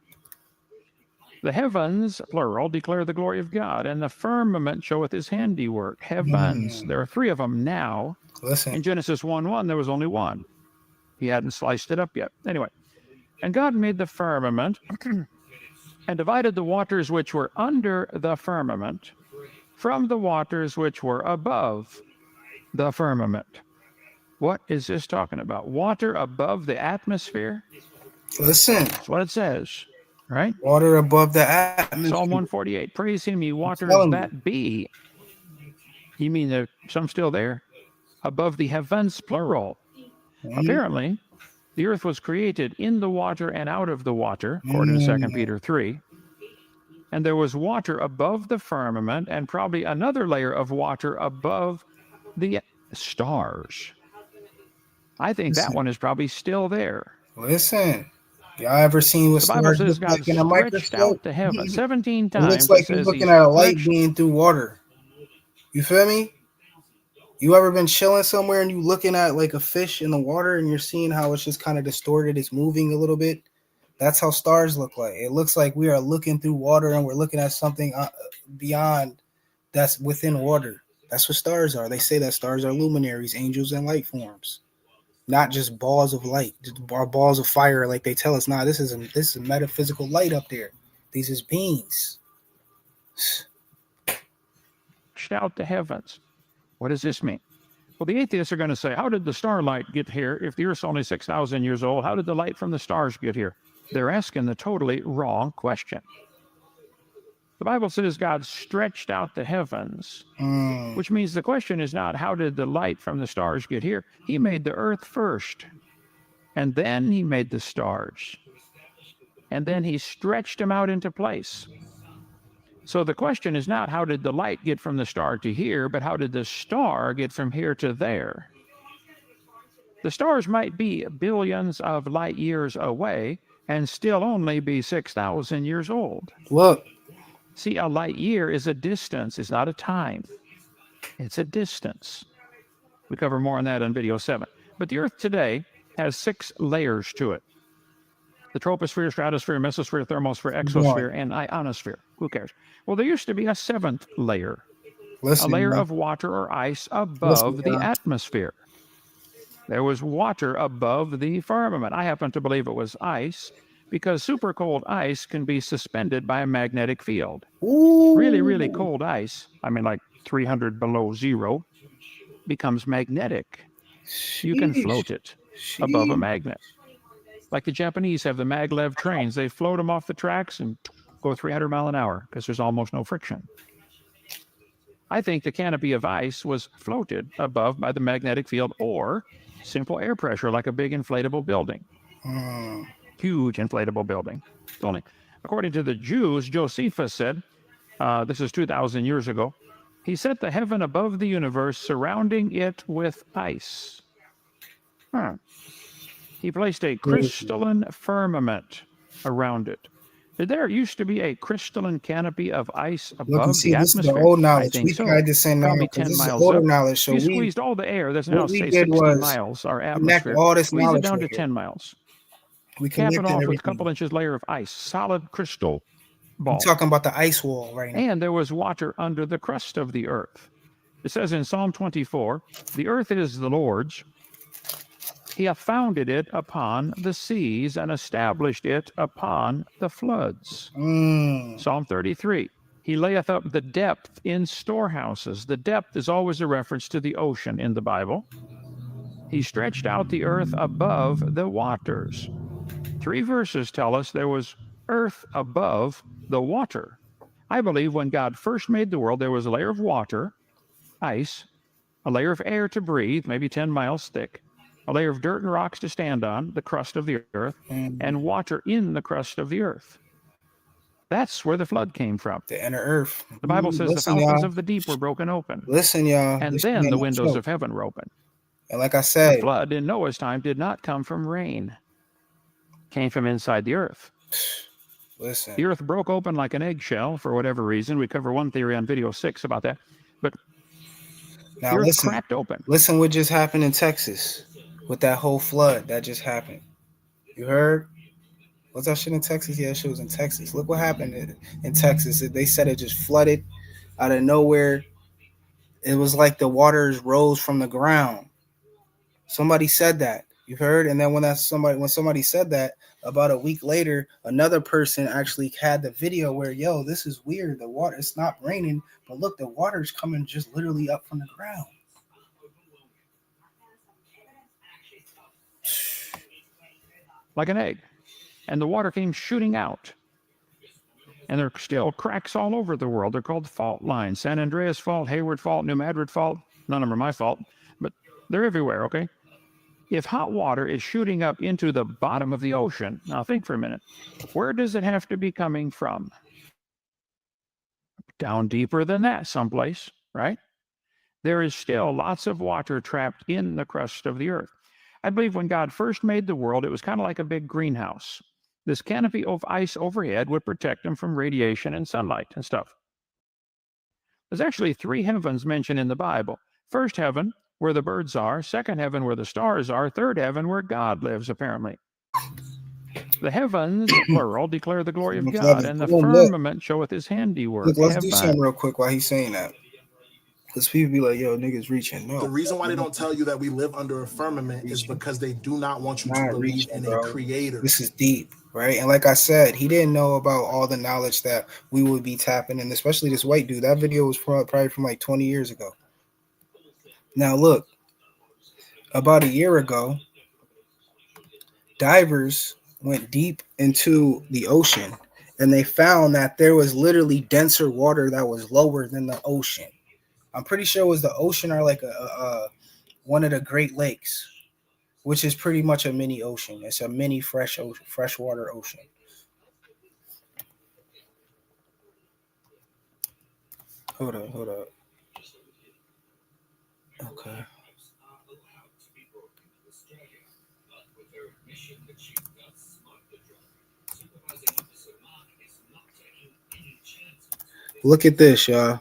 The heavens, plural, declare the glory of God, and the firmament showeth his handiwork. Heavens. There are 3 of them now. Listen. In Genesis 1:1, there was only one. He hadn't sliced it up yet. Anyway, and God made the firmament and divided the waters which were under the firmament from the waters which were above the firmament. What is this talking about? Water above the atmosphere? Listen. That's what it says, right? Water above the atmosphere. Psalm 148, praise him, ye waters that be. You mean there's some still there? Above the heavens, plural. Apparently, the earth was created in the water and out of the water, according to 2 Peter 3. And there was water above the firmament and probably another layer of water above the stars. I think that one is probably still there. Listen, y'all ever seen what the Bible stars says look God like in a stretched microscope? out the heaven 17 It times. looks like you're looking at a light being through water. You feel me? You ever been chilling somewhere and you looking at like a fish in the water and you're seeing how it's just kind of distorted, it's moving a little bit? That's how stars look like. It looks like we are looking through water and we're looking at something beyond that's within water. That's what stars are. They say that stars are luminaries, angels, and light forms. Not just balls of light, or balls of fire, like they tell us. Nah, this is metaphysical light up there. These is beings. Out the heavens. What does this mean? Well, the atheists are going to say, how did the starlight get here if the Earth's only 6,000 years old? How did the light from the stars get here? They're asking the totally wrong question. The Bible says God stretched out the heavens, which means the question is not how did the light from the stars get here? He made the earth first, and then he made the stars, and then he stretched them out into place. So the question is not how did the light get from the star to here, but how did the star get from here to there? The stars might be billions of light years away and still only be 6,000 years old. Look. See, a light year is a distance. It's not a time. It's a distance. We cover more on that in video 7. But the Earth today has 6 layers to it. The troposphere, stratosphere, mesosphere, thermosphere, exosphere, and ionosphere. Who cares? Well, there used to be a 7th layer. A layer of water or ice above the atmosphere. there was water above the firmament. I happen to believe it was ice because super cold ice can be suspended by a magnetic field. Ooh. Really, really cold ice, I mean like 300 below zero, becomes magnetic. You can float it above a magnet. Like the Japanese have the maglev trains. They float them off the tracks and go 300 mile an hour because there's almost no friction. I think the canopy of ice was floated above by the magnetic field or simple air pressure like a big inflatable building. Huge inflatable building. Only. According to the Jews, Josephus said, this is 2,000 years ago, he set the heaven above the universe, surrounding it with ice. He placed a crystalline firmament around it. There used to be a crystalline canopy of ice Look and above see, the this is the atmosphere? old I knowledge. think We so. tried this in now Probably because 10 this is miles older up. knowledge. So If you we squeezed all the air, that's now what we say did 60 was miles, our connect atmosphere. all this Squeeze it knowledge down right to here. 10 miles. We Cap it connected off with a everything. couple inches layer of ice, solid crystal I'm ball. talking about the ice wall right now. And there was water under the crust of the earth. It says in Psalm 24, the earth is the Lord's. He hath founded it upon the seas and established it upon the floods. Psalm 33, he layeth up the depth in storehouses. The depth is always a reference to the ocean in the Bible. He stretched out the earth above the waters. 3 verses tell us there was earth above the water. I believe when God first made the world, there was a layer of water, ice, a layer of air to breathe, maybe 10 miles thick, a layer of dirt and rocks to stand on, the crust of the earth, and water in the crust of the earth. That's where the flood came from. The inner earth. The Bible says the Listen, fountains y'all. of the deep were broken open. Listen, y'all. And This then ain't the no windows joke. of heaven were open. And like I The said, flood in Noah's time did not come from rain. It came from inside the earth. listen. The earth broke open like an eggshell for whatever reason. We cover one theory on video 6 about that. But Now the earth listen. cracked open. Listen what just happened in Texas with that whole flood that just happened. You heard? Was that shit in Texas? Yeah, that shit was in Texas. Look what happened in Texas. They said it just flooded out of nowhere. It was like the waters rose from the ground. Somebody said that. You heard? And then when somebody said that, about a week later, another person actually had the video where, yo, this is weird. The water, it's not raining, but look, the water's coming just literally up from the ground. Like an egg. And the water came shooting out. And there are still cracks all over the world. They're called fault lines. San Andreas Fault, Hayward Fault, New Madrid Fault. None of them are my fault, but they're everywhere, okay? If hot water is shooting up into the bottom of the ocean, now think for a minute, where does it have to be coming from? Down deeper than that someplace, right? There is still lots of water trapped in the crust of the earth. I believe when God first made the world, it was kind of like a big greenhouse. This canopy of ice overhead would protect them from radiation and sunlight and stuff. There's actually 3 heavens mentioned in the Bible. First heaven, where the birds are. Second heaven, where the stars are. Third heaven, where God lives, apparently. The heavens, plural, declare the glory of God, and the firmament showeth his handiwork. Look, let's do something real quick while he's saying that. Because people be like, yo, niggas reaching. No. The reason why they don't tell you that we live under a firmament is because they do not want you to believe in a creator. This is deep, right? And like I said, he didn't know about all the knowledge that we would be tapping, and especially this white dude. That video was probably from like 20 years ago. Now, look, about a year ago, divers went deep into the ocean, and they found that there was literally denser water that was lower than the ocean. I'm pretty sure it was the ocean or like one of the Great Lakes, which is pretty much a mini ocean. It's a mini freshwater ocean. Hold up. Okay. Look at this, y'all.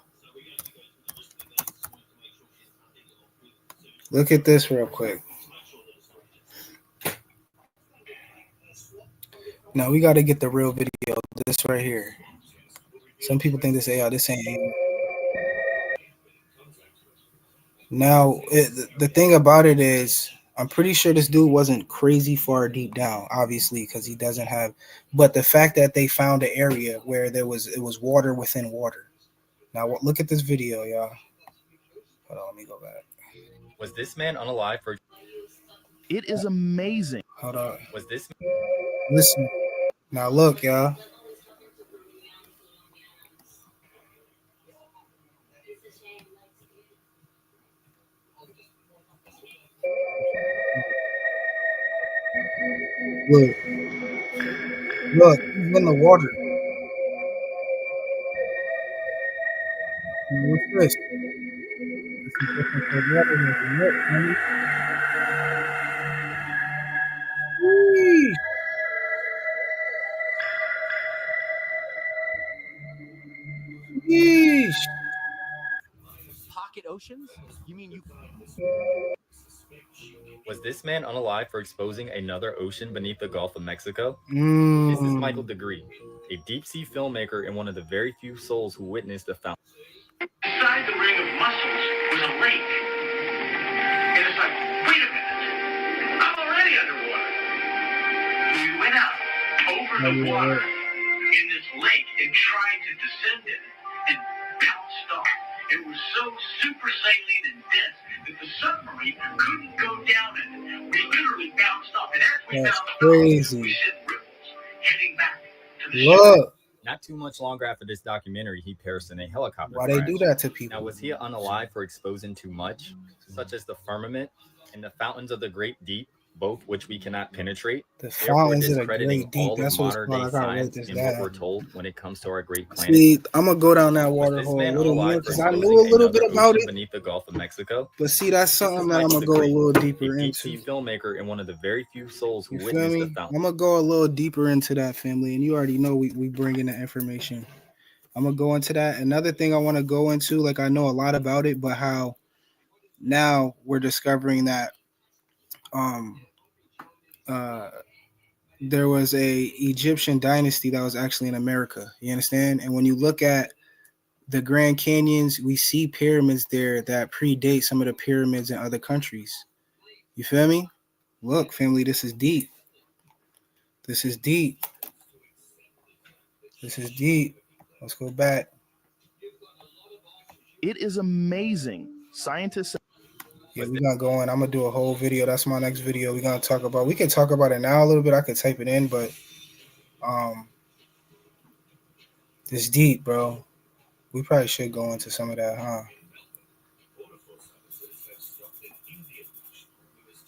Look at this real quick. Now we got to get the real video. This right here. Some people think this AI. This ain't AI. Now, the thing about it is, I'm pretty sure this dude wasn't crazy far deep down, obviously, because he doesn't have. But the fact that they found an area where it was water within water. Now look at this video, y'all. Hold on, let me go back. Was this man unalive for? It is amazing. Hold on. Was this? Listen. Now look, y'all. Look. Look, he's in the water. What's this? This is different from water. Look, honey. Yeesh. Pocket oceans? You mean you? Was this man unalive for exposing another ocean beneath the Gulf of Mexico? Mm. This is Michael Degree, a deep-sea filmmaker and one of the very few souls who witnessed the fountain. Inside the ring of mussels was a lake. And it's like, wait a minute, I'm already underwater. We went out over the water in this lake and tried to descend it and bounced off. It was so super saline and dense that the submarine couldn't go down it. We literally bounced off. And as we bounced off, we sent ripples heading back to the shore. Not too much longer after this documentary, he perished in a helicopter Why crash. they do that to people? Now, was he unalive for exposing too much, such as the firmament and the fountains of the great deep, both which we cannot penetrate? The fountains of the great deep. That's what it's called. I gotta write this down. What we're told when it comes to our great planet. See, I'm gonna go down that water hole a little more because I knew a little bit about it. Beneath the Gulf of Mexico. But see, that's something that I'm gonna go a little deeper into. A filmmaker and one of the very few souls who You witnessed feel me? the fountain. I'm gonna go a little deeper into that, family, and you already know we bring in the information. I'm gonna go into that. Another thing I want to go into, like I know a lot about it, but how now we're discovering that there was a Egyptian dynasty that was actually in America. You understand? And when you look at the Grand Canyons, we see pyramids there that predate some of the pyramids in other countries. You feel me? Look, family, this is deep. This is deep. This is deep. Let's go back. It is amazing. Scientists. Yeah, we're gonna go in. I'm gonna do a whole video. That's my next video. We're gonna talk about. We can talk about it now a little bit. I could type it in, but it's deep, bro. We probably should go into some of that, huh?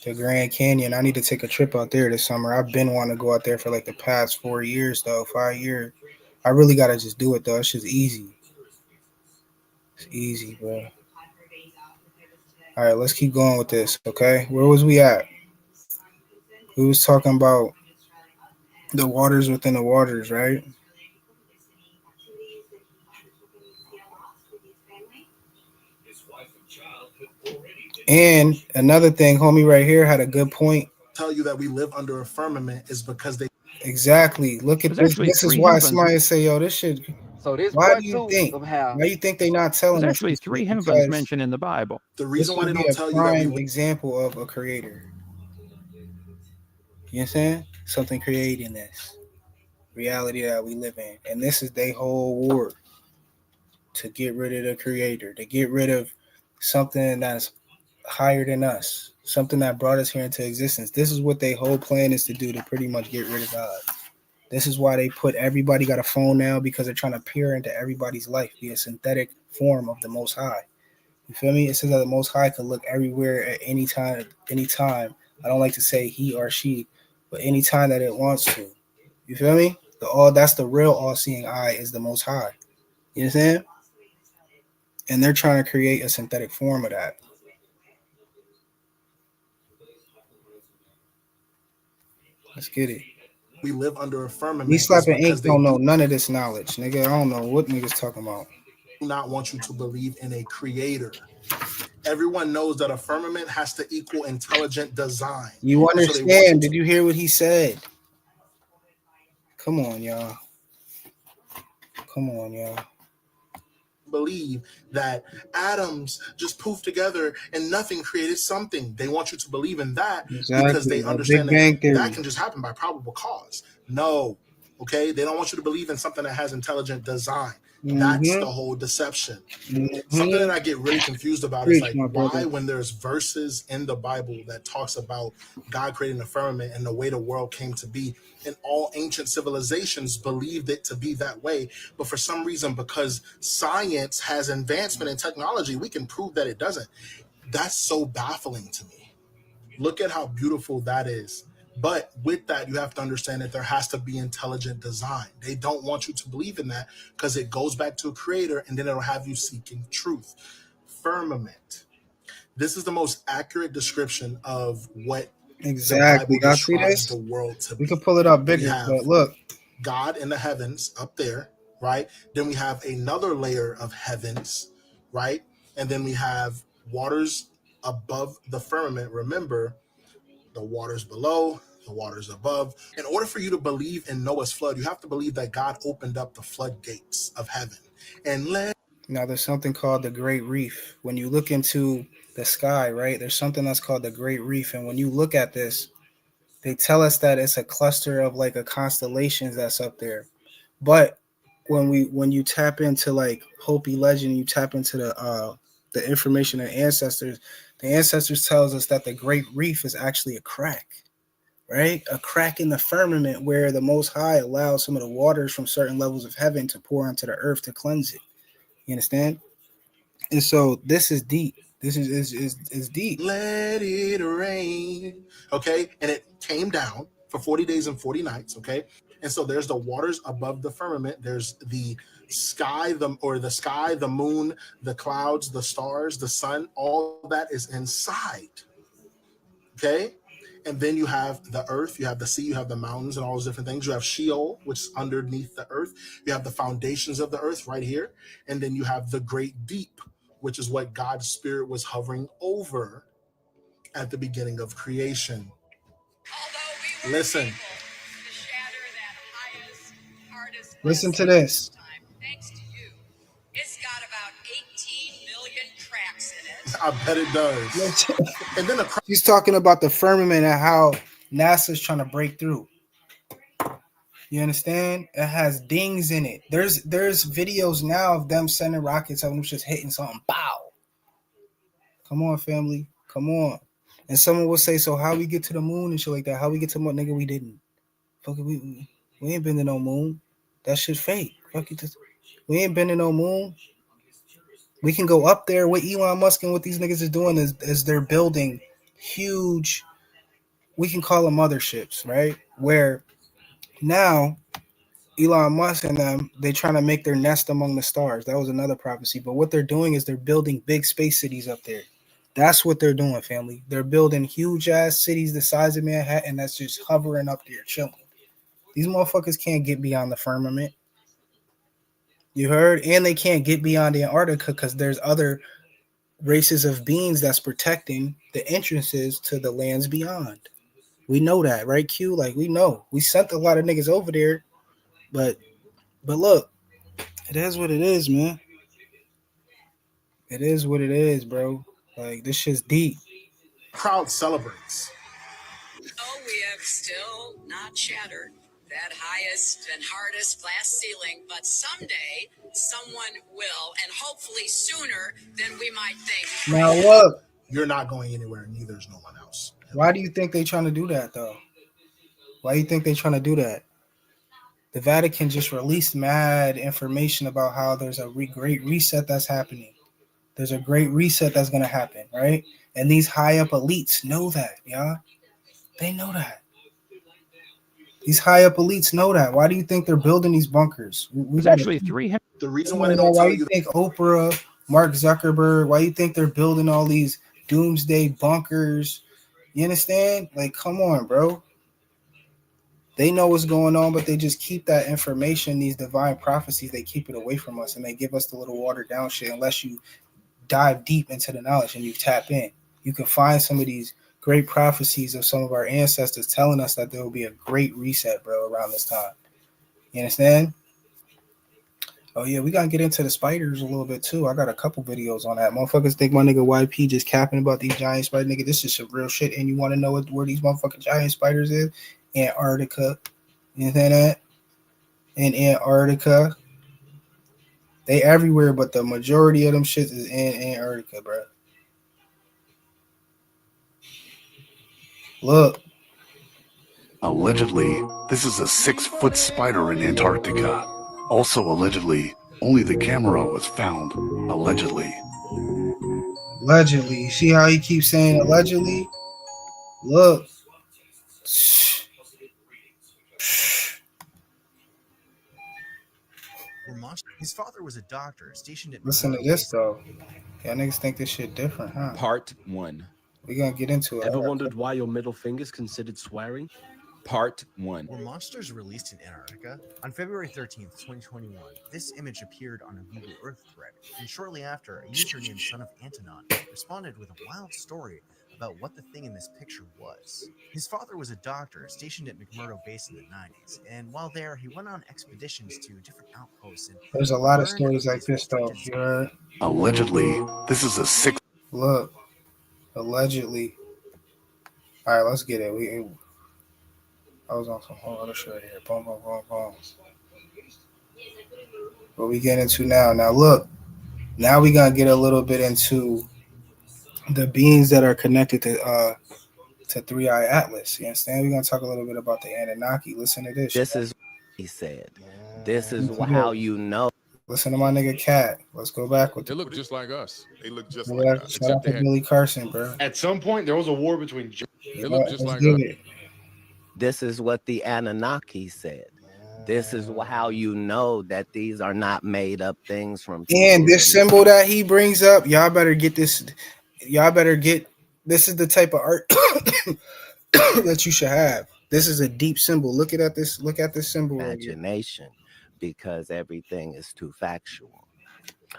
The Grand Canyon. I need to take a trip out there this summer. I've been wanting to go out there for like the past 4 years, though. 5 years. I really gotta just do it though. It's just easy. It's easy, bro. All right, let's keep going with this, okay? Where was we at? We was talking about the waters within the waters, right? And another thing, homie right here had a good point. Tell you that we live under a firmament is because they exactly look at this. This is why somebody say, "Yo, this shit." So this why do you think? Why do you think they not telling us? There's actually 3 heavens mentioned in the Bible. The reason why they don't tell you that we example of a creator. You understand? Something creating this reality that we live in, and this is their whole war to get rid of the creator, to get rid of something that's higher than us, something that brought us here into existence. This is what their whole plan is to do, to pretty much get rid of God. This is why they put everybody got a phone now, because they're trying to peer into everybody's life, be a synthetic form of the Most High. You feel me? It says that the Most High could look everywhere at any time. Anytime. I don't like to say he or she, but anytime that it wants to. You feel me? That's the real all-seeing eye is the Most High. You understand? And they're trying to create a synthetic form of that. Let's get it. We live under a firmament. Me slapping ink don't know none of this knowledge, nigga. I don't know what niggas talking about. Do not want you to believe in a creator. Everyone knows that a firmament has to equal intelligent design. You understand? Did you hear what he said? Come on, y'all. Come on, y'all. believe that atoms just poof together and nothing created something. They want you to believe in that because they understand Big Bang that Theory. can just happen by probable cause. No, okay? They don't want you to believe in something that has intelligent design. That's the whole deception. Something that I get really confused about is Preach, like my why brother. when there's verses in the Bible that talks about God creating the firmament and the way the world came to be, and all ancient civilizations believed it to be that way, but for some reason, because science has advancement in technology, we can prove that it doesn't. That's so baffling to me. Look at how beautiful that is. But with that, you have to understand that there has to be intelligent design. They don't want you to believe in that because it goes back to a creator and then it'll have you seeking truth. Firmament. This is the most accurate description of what the Exactly. Bible Y'all see describes the this? world to We be. could pull it up We bigger, have but look. God in the heavens up there, right? Then we have another layer of heavens, right? And then we have waters above the firmament. Remember, the waters below, the waters above. In order for you to believe in Noah's flood, you have to believe that God opened up the floodgates of heaven and let. Now there's something called the Great Reef. When you look into the sky, right? There's something that's called the Great Reef, and when you look at this, they tell us that it's a cluster of like a constellations that's up there. But when you tap into like Hopi legend, you tap into the information of ancestors. The ancestors tells us that the Great Reef is actually a crack, right? A crack in the firmament where the Most High allows some of the waters from certain levels of heaven to pour onto the earth to cleanse it. You understand? And so this is deep. This is deep. Let it rain. Okay. And it came down for 40 days and 40 nights. Okay. And so there's the waters above the firmament. There's the sky, the moon, the clouds, the stars, the sun, all that is inside. Okay. And then you have the earth, you have the sea, you have the mountains and all those different things. You have Sheol, which is underneath the earth. You have the foundations of the earth right here. And then you have the great deep, which is what God's spirit was hovering over at the beginning of creation. Listen. Listen to this. Thanks to you. It's got about 18 million cracks in it. I bet it does. And then She's talking about the firmament and how NASA's trying to break through. You understand? It has dings in it. There's videos now of them sending rockets and them just hitting something. Bow. Come on, family. Come on. And someone will say, so how we get to the moon and shit like that? How we get to the moon? Nigga, we didn't. Fuck it, we ain't been to no moon. That shit fake. Fuck it. We ain't been to no moon. We can go up there. What Elon Musk and what these niggas is doing is they're building huge, we can call them motherships, right? Where now Elon Musk and them, they trying to make their nest among the stars. That was another prophecy. But what they're doing is they're building big space cities up there. That's what they're doing, family. They're building huge ass cities the size of Manhattan that's just hovering up there, chilling. These motherfuckers can't get beyond the firmament. You heard? And they can't get beyond Antarctica because there's other races of beings that's protecting the entrances to the lands beyond. We know that, right, Q? Like, we know. We sent a lot of niggas over there, but look, it is what it is, man. It is what it is, bro. Like, this shit's deep. Crowd celebrates. Oh, we have still not shattered that highest and hardest glass ceiling, but someday someone will, and hopefully sooner than we might think. Now, look. You're not going anywhere, neither is no one else. Why do you think they trying to do that, though? Why do you think they trying to do that? The Vatican just released mad information about how there's a great reset that's happening. There's a great reset that's going to happen, right? And these high up elites know that, y'all. They know that. These high up elites know that. Why do you think they're building these bunkers? There's actually three. The reason why they don't tell you you. Think Oprah, Mark Zuckerberg? Why you think they're building all these doomsday bunkers? You understand? Like, come on, bro. They know what's going on, but they just keep that information, these divine prophecies, they keep it away from us, and they give us the little watered down shit unless you dive deep into the knowledge and you tap in. You can find some of these great prophecies of some of our ancestors telling us that there will be a great reset, bro, around this time. You understand? Oh yeah, we gotta get into the spiders a little bit too. I got a couple videos on that. Motherfuckers think my nigga YP just capping about these giant spiders. Nigga, this is some real shit. And you want to know where these motherfucking giant spiders is? Antarctica. You know that? In Antarctica. They everywhere, but the majority of them shits is in Antarctica, bro. Look. Allegedly, this is a 6-foot spider in Antarctica. Also, allegedly, only the camera was found. Allegedly. Allegedly. See how he keeps saying allegedly? Look. His father was a doctor stationed at Listen to this though. Y'all niggas think this shit different, huh? Part 1. We gonna get into it. Ever wondered why your middle finger's considered swearing? Part 1. Were monsters released in Antarctica? On February 13th, 2021, this image appeared on a Google Earth thread, and shortly after, a user named Son of Antonon responded with a wild story about what the thing in this picture was. His father was a doctor stationed at McMurdo Base in the 90s, and while there, he went on expeditions to different outposts and There's a lot of learned stories like these this though. restricted You heard? Allegedly, this is a 6. Look. Allegedly. All right, let's get it. I was on some whole other shit here. Boom, boom, boom, boom. What we get into now? Now look. Now we gonna get a little bit into the beings that are connected to Three Eye Atlas. You understand? We're gonna talk a little bit about the Anunnaki. Listen to this. This is what he said. This is how you know. Listen to my nigga Cat. Let's go back with They look just like us. They look just yeah, like us. shout out to Billy Carson, bro. At some point, there was a war between. They look just like us. This is what the Anunnaki said. This is how you know that these are not made up things from. And this symbol that he brings up, y'all better get this. Y'all better get. This is the type of art that you should have. This is a deep symbol. Look at this. Look at this symbol. Imagination, because everything is too factual.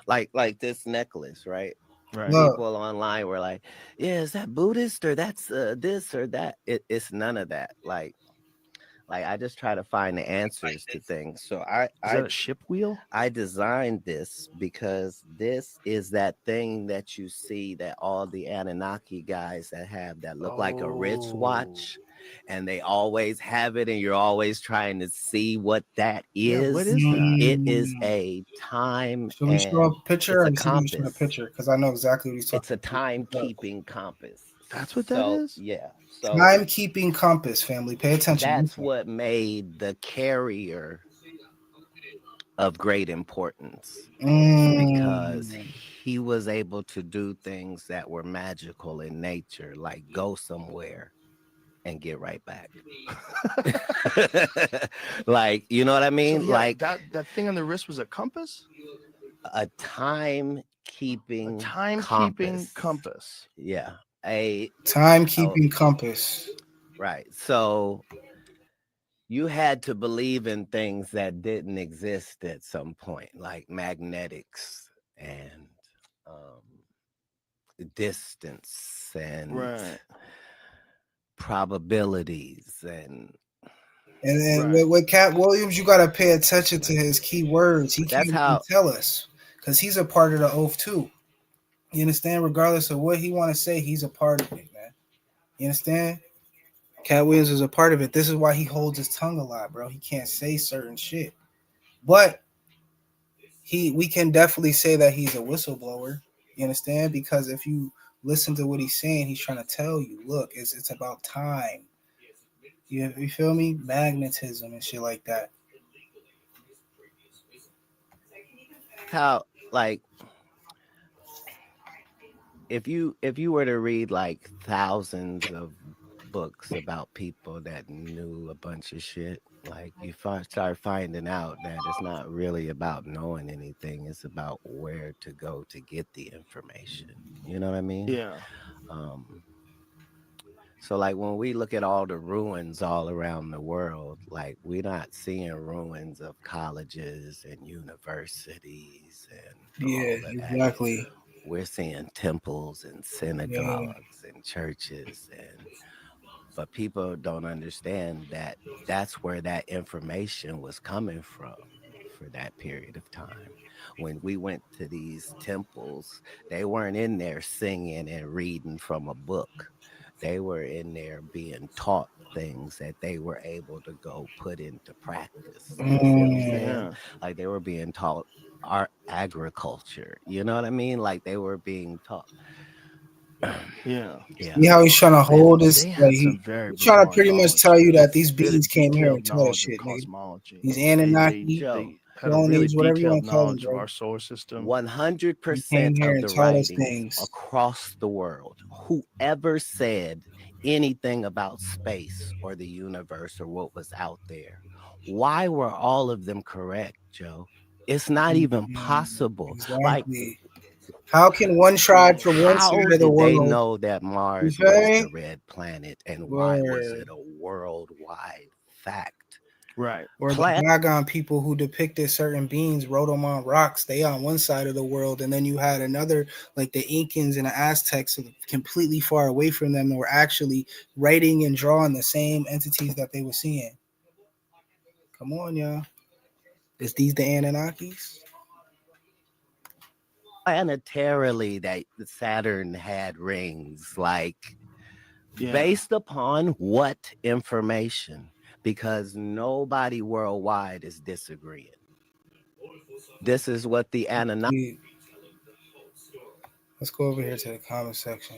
Like this necklace, right? Right. People online were like, "Yeah, is that Buddhist or that's this or that?" It's none of that. Like I just try to find the answers to things. So Is that a ship wheel? I designed this because this is that thing that you see that all the Anunnaki guys that have that look like a wristwatch, and they always have it, and you're always trying to see what that is. Yeah, what is that? It is a time. Should we show a picture? It's a compass. A picture because I know exactly what he's talking. It's a timekeeping compass. That's what that is? Yeah. So timekeeping compass, family. Pay attention. That's what made the carrier of great importance because he was able to do things that were magical in nature, like go somewhere and get right back. Like, you know what I mean? So, yeah, like that thing on the wrist was a compass? A timekeeping compass. Yeah. A timekeeping compass. Right. So you had to believe in things that didn't exist at some point, like magnetics and distance and probabilities and with Cat Williams, you gotta pay attention to his key words. He can't even tell us because he's a part of the oath too. You understand? Regardless of what he want to say, he's a part of it, man. You understand? Cat Williams is a part of it. This is why he holds his tongue a lot, bro. He can't say certain shit. But we can definitely say that he's a whistleblower. You understand? Because if you listen to what he's saying, he's trying to tell you, look, it's about time. You feel me? Magnetism and shit like that. How, like, if you were to read like thousands of books about people that knew a bunch of shit, like you start finding out that it's not really about knowing anything. It's about where to go to get the information. You know what I mean? Yeah. So like when we look at all the ruins all around the world, like we're not seeing ruins of colleges and universities and exactly. We're seeing temples and synagogues and churches, but people don't understand that that's where that information was coming from for that period of time. When we went to these temples, they weren't in there singing and reading from a book. They were in there being taught things that they were able to go put into practice. You see what I'm saying? Yeah. Like they were being taught art agriculture. You know what I mean? Like they were being taught. Yeah. Yeah. See how he's trying to Man, hold this? they Like had some very he's trying to bizarre pretty much knowledge, tell you man. that these Very beings came here detailed and taught us knowledge of shit, nigga. cosmology. These They Anunnaki, they had a really clones, whatever you detailed want to call them, knowledge of bro. our solar system. 100% Came here of and the taught us writings things. across the world, whoever said anything about space or the universe or what was out there, why were all of them correct, Joe? It's not even possible. Like, Exactly. How can one tribe from one how side of the did they world? know that You Mars feel was me? the red planet and why was Word. it a worldwide fact? Right. Or the Dagon people who depicted certain beings wrote them on rocks. They on one side of the world, and then you had another, like the Incans and the Aztecs, completely far away from them, that were actually writing and drawing the same entities that they were seeing. Come on, y'all. Is these the Anunnakis? Planetarily, that Saturn had rings, like Yeah. based upon what information? Because nobody worldwide is disagreeing. This is what the Anunnaki. Let's go over here to the comment section.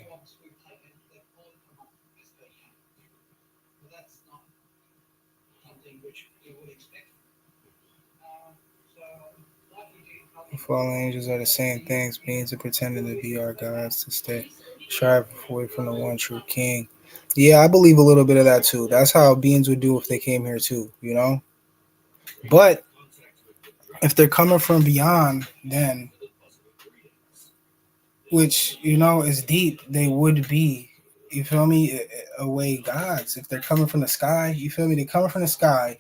The fallen angels are the same things. Beings are pretending to be our gods to stay strive away from the one true king. Yeah, I believe a little bit of that too. That's how beings would do if they came here too, you know? But if they're coming from beyond, then which you know is deep, they would be, you feel me, away gods. If they're coming from the sky, you feel me, they're coming from the sky,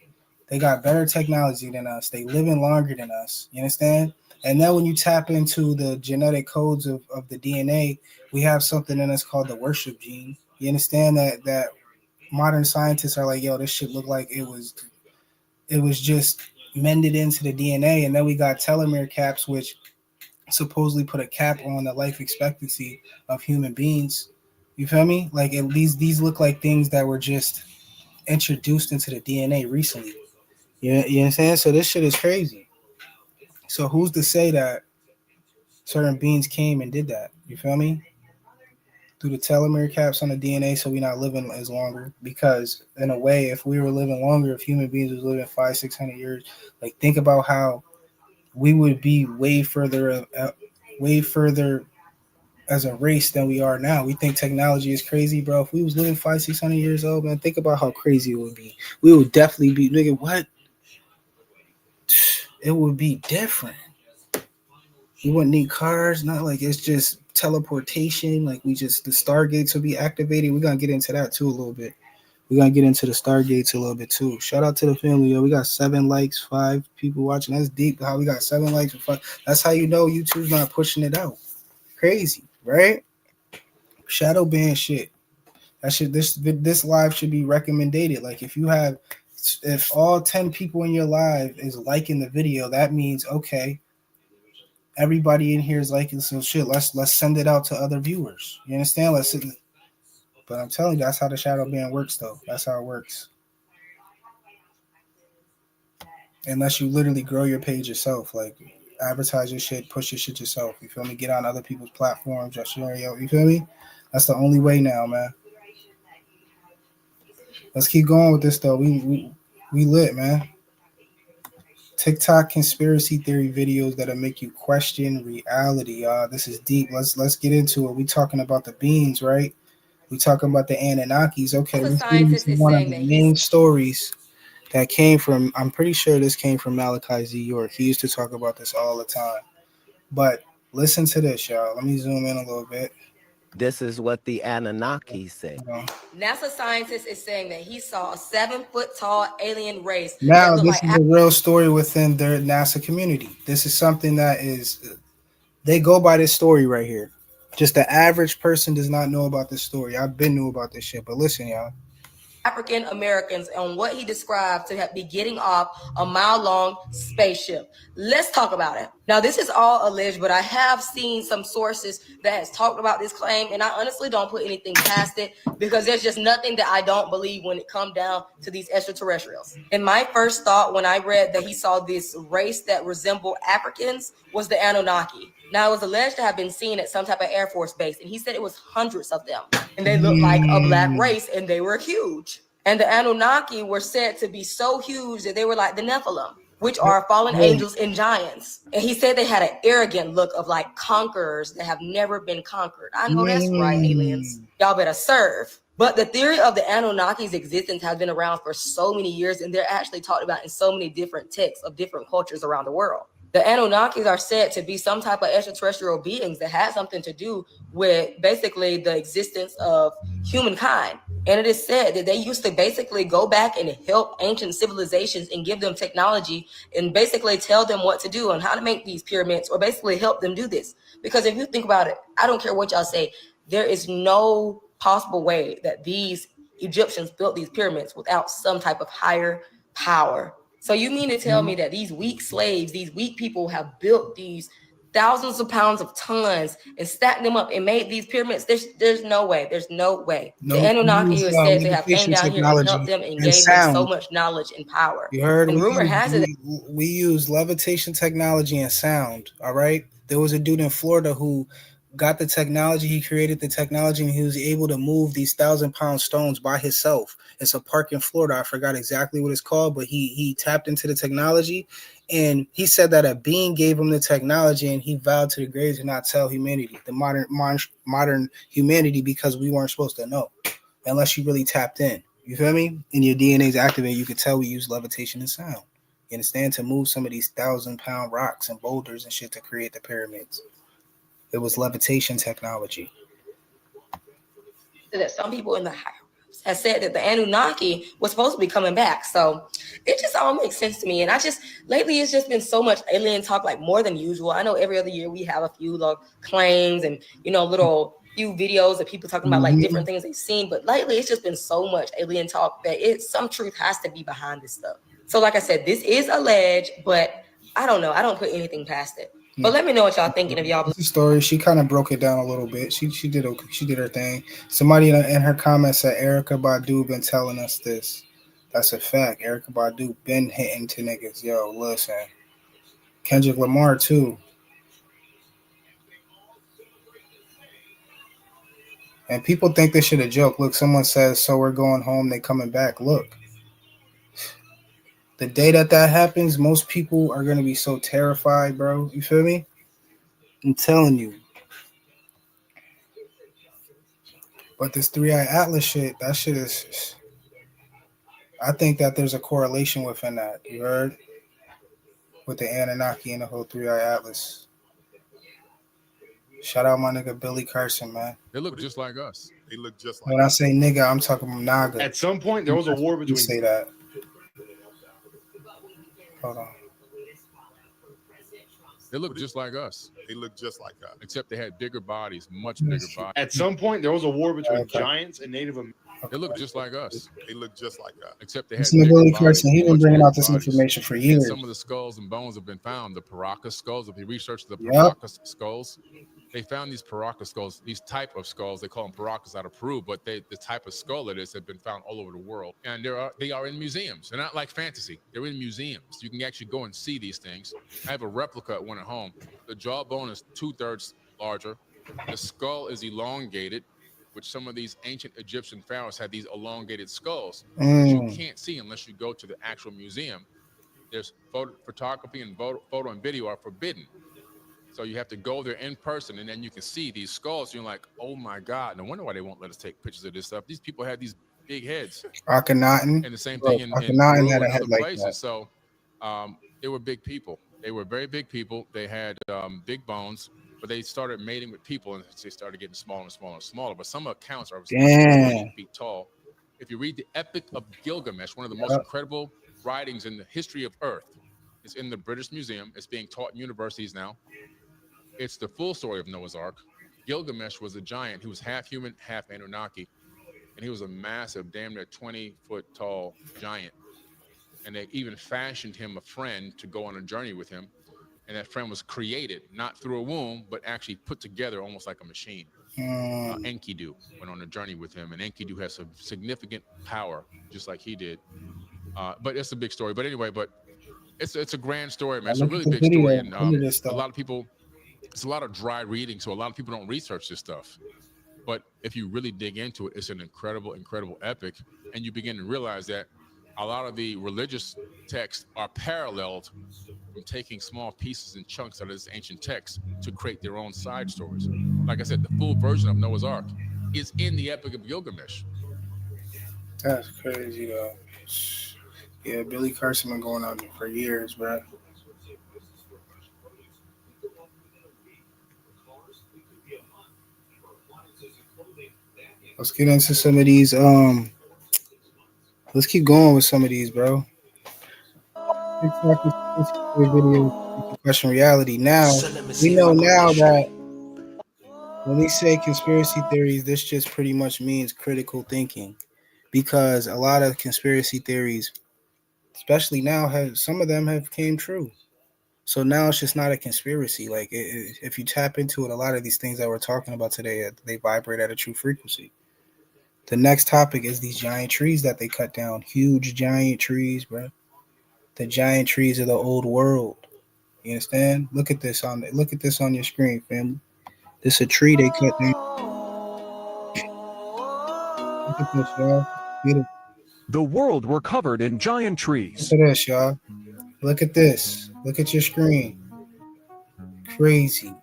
they got better technology than us, they living longer than us, you understand? And then when you tap into the genetic codes of the DNA, we have something in us called the worship gene. You understand that modern scientists are like, yo, this shit look like it was just mended into the DNA. And then we got telomere caps, which supposedly put a cap on the life expectancy of human beings. You feel me? Like at least these look like things that were just introduced into the DNA recently. Yeah, you know what I'm saying? So this shit is crazy. So who's to say that certain beings came and did that? You feel me? Through the telomere caps on the DNA, so we're not living as longer. Because in a way, if we were living longer, if human beings was living 500-600 years, like think about how we would be way further as a race than we are now. We think technology is crazy, bro. If we was living 500-600 years old, man, think about how crazy it would be. We would definitely be, nigga. What? It would be different. You wouldn't need cars. Not like it's just teleportation. Like we just the stargates will be activated. We're gonna get into that too a little bit. We're gonna get into the stargates a little bit too. Shout out to the family, yo. We got 7 likes, 5 people watching. That's deep. How we got 7 likes and 5. That's how you know YouTube's not pushing it out. Crazy, right? Shadow ban shit. That should this live should be recommended. Like if all 10 people in your live is liking the video, that means okay, everybody in here is liking some shit. Let's send it out to other viewers. You understand? But I'm telling you, that's how the shadow ban works though. That's how it works. Unless you literally grow your page yourself, like advertise your shit, push your shit yourself. You feel me? Get on other people's platforms, just share yo. You feel me? That's the only way now, man. Let's keep going with this though. We lit, man. TikTok conspiracy theory videos that'll make you question reality. This is deep. Let's get into it. We talking about the beings, right? We talking about the Anunnakis. Okay, let's get into one of the main stories that came from. I'm pretty sure this came from Malachi Z. York. He used to talk about this all the time. But listen to this, y'all. Let me zoom in a little bit. This is what the Anunnaki say. NASA scientist is saying that he saw a 7-foot tall alien race Now, that looked this like is a real story within their NASA community. This is something that they go by this story right here. Just the average person does not know about this story. I've been knew about this shit, but listen, y'all. African Americans on what he described to be getting off a mile-long spaceship. Let's talk about it. Now, this is all alleged, but I have seen some sources that has talked about this claim, and I honestly don't put anything past it because there's just nothing that I don't believe when it comes down to these extraterrestrials. And my first thought when I read that he saw this race that resembled Africans was the Anunnaki. Now, it was alleged to have been seen at some type of Air Force base, and he said it was hundreds of them. And they looked like a black race, and they were huge. And the Anunnaki were said to be so huge that they were like the Nephilim, which are fallen angels and giants. And he said they had an arrogant look of like conquerors that have never been conquered. I know that's right, aliens. Y'all better serve. But the theory of the Anunnaki's existence has been around for so many years, and they're actually talked about in so many different texts of different cultures around the world. The Anunnakis are said to be some type of extraterrestrial beings that had something to do with basically the existence of humankind. And it is said that they used to basically go back and help ancient civilizations and give them technology and basically tell them what to do and how to make these pyramids, or basically help them do this. Because if you think about it, I don't care what y'all say, there is no possible way that these Egyptians built these pyramids without some type of higher power. So you mean to tell me that these weak slaves, these weak people have built these thousands of pounds of tons and stacked them up and made these pyramids? There's no way. There's no way. The Anunnaki is said to have came down here and helped them and gave them so much knowledge and power. You heard? And rumor has it we use levitation technology and sound. All right. There was a dude in Florida who got the technology. He created the technology, and he was able to move these 1,000-pound stones by himself. It's a park in Florida. I forgot exactly what it's called, but he tapped into the technology, and he said that a being gave him the technology, and he vowed to the grave to not tell humanity, the modern humanity, because we weren't supposed to know unless you really tapped in. You feel me? And your DNA is activated. You could tell we use levitation and sound. You understand? To move some of these 1,000-pound rocks and boulders and shit to create the pyramids. It was levitation technology. that some people in the higher ups have said that the Anunnaki was supposed to be coming back. So it just all makes sense to me. And lately it's just been so much alien talk, like more than usual. I know every other year we have a few claims and, little few videos of people talking about like different things they've seen. But lately it's just been so much alien talk that some truth has to be behind this stuff. So like I said, this is alleged, but I don't know. I don't put anything past it. But let me know what y'all thinking of y'all. The story, she kind of broke it down a little bit. She did her thing. Somebody in her comments said Erykah Badu been telling us this. That's a fact. Erykah Badu been hitting to niggas. Yo, listen. Kendrick Lamar too. And people think this shit a joke. Look, someone says, so we're going home, they coming back. Look. The day that happens, most people are going to be so terrified, bro. You feel me? I'm telling you. But this 3-Eye Atlas shit, that shit is... I think that there's a correlation within that. You heard? With the Anunnaki and the whole 3-Eye Atlas. Shout out my nigga Billy Carson, man. They look just like us. They look just like When I say nigga, I'm talking about Naga. At some point, there was a war between... You say that. Hold on. They look just like us. They look just like us. Except they had bigger bodies, much bigger bodies. At some point, there was a war between giants and Native Americans. They look just like us. They look just like us. Except they had Listen to Billy Carson. He's been bringing out this information for years. And some of the skulls and bones have been found. The Paracas skulls, if you research the Paracas skulls, they found these Paracas skulls, these type of skulls. They call them Paracas out of Peru, but the type of skull it is have been found all over the world. And they are in museums. They're not like fantasy. They're in museums. You can actually go and see these things. I have a replica at one at home. The jawbone is 2/3 larger. The skull is elongated, which some of these ancient Egyptian pharaohs had these elongated skulls that you can't see unless you go to the actual museum. There's photography and photo and video are forbidden. So you have to go there in person, and then you can see these skulls. You're like, oh my God, no wonder why they won't let us take pictures of this stuff. These people had these big heads. Akhenaten. And the same thing in Peru and other places. So they were big people. They were very big people. They had big bones, but they started mating with people, and they started getting smaller and smaller and smaller. But some accounts are 8 feet tall. If you read the Epic of Gilgamesh, one of the most incredible writings in the history of Earth, it's in the British Museum. It's being taught in universities now. It's the full story of Noah's Ark. Gilgamesh was a giant who was half human, half Anunnaki. and he was a massive, damn near 20-foot tall giant. And they even fashioned him a friend to go on a journey with him. And that friend was created not through a womb, but actually put together almost like a machine. Enkidu went on a journey with him, and Enkidu has some significant power, just like he did. But it's a big story. But anyway, it's a grand story, man. It's a Look at really the big story, video. and Look at this a stuff. lot of people, it's a lot of dry reading, so a lot of people don't research this stuff. But if you really dig into it, it's an incredible, incredible epic, and you begin to realize that a lot of the religious texts are paralleled from taking small pieces and chunks out of this ancient text to create their own side stories. Like I said, the full version of Noah's Ark is in the Epic of Gilgamesh. That's crazy though. Yeah, Billy Carson been going on for years, bro. Let's get into some of these. Let's keep going with some of these, bro. TikTok conspiracy theory videos make you question reality. Now we know now that when we say conspiracy theories, this just pretty much means critical thinking, because a lot of conspiracy theories, especially now, have some of them have came true. So now it's just not a conspiracy. Like if you tap into it, a lot of these things that we're talking about today, they vibrate at a true frequency. The next topic is these giant trees that they cut down. Huge giant trees, bro. The giant trees of the old world. You understand? Look at this on your screen, family. This is a tree they cut down. Look at this, y'all. Get it. The world were covered in giant trees. Look at this, y'all. Look at this. Look at your screen. Crazy.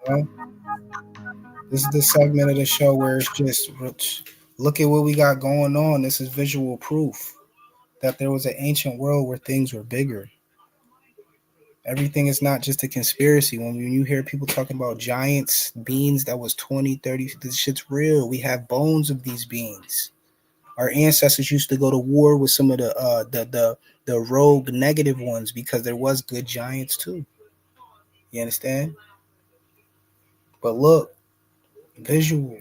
You know? This is the segment of the show where it's just look at what we got going on. This is visual proof that there was an ancient world where things were bigger. Everything is not just a conspiracy. When you hear people talking about giants, beings that was 20, 30, this shit's real. We have bones of these beings. Our ancestors used to go to war with some of the rogue negative ones because there was good giants too. You understand? But look, visual.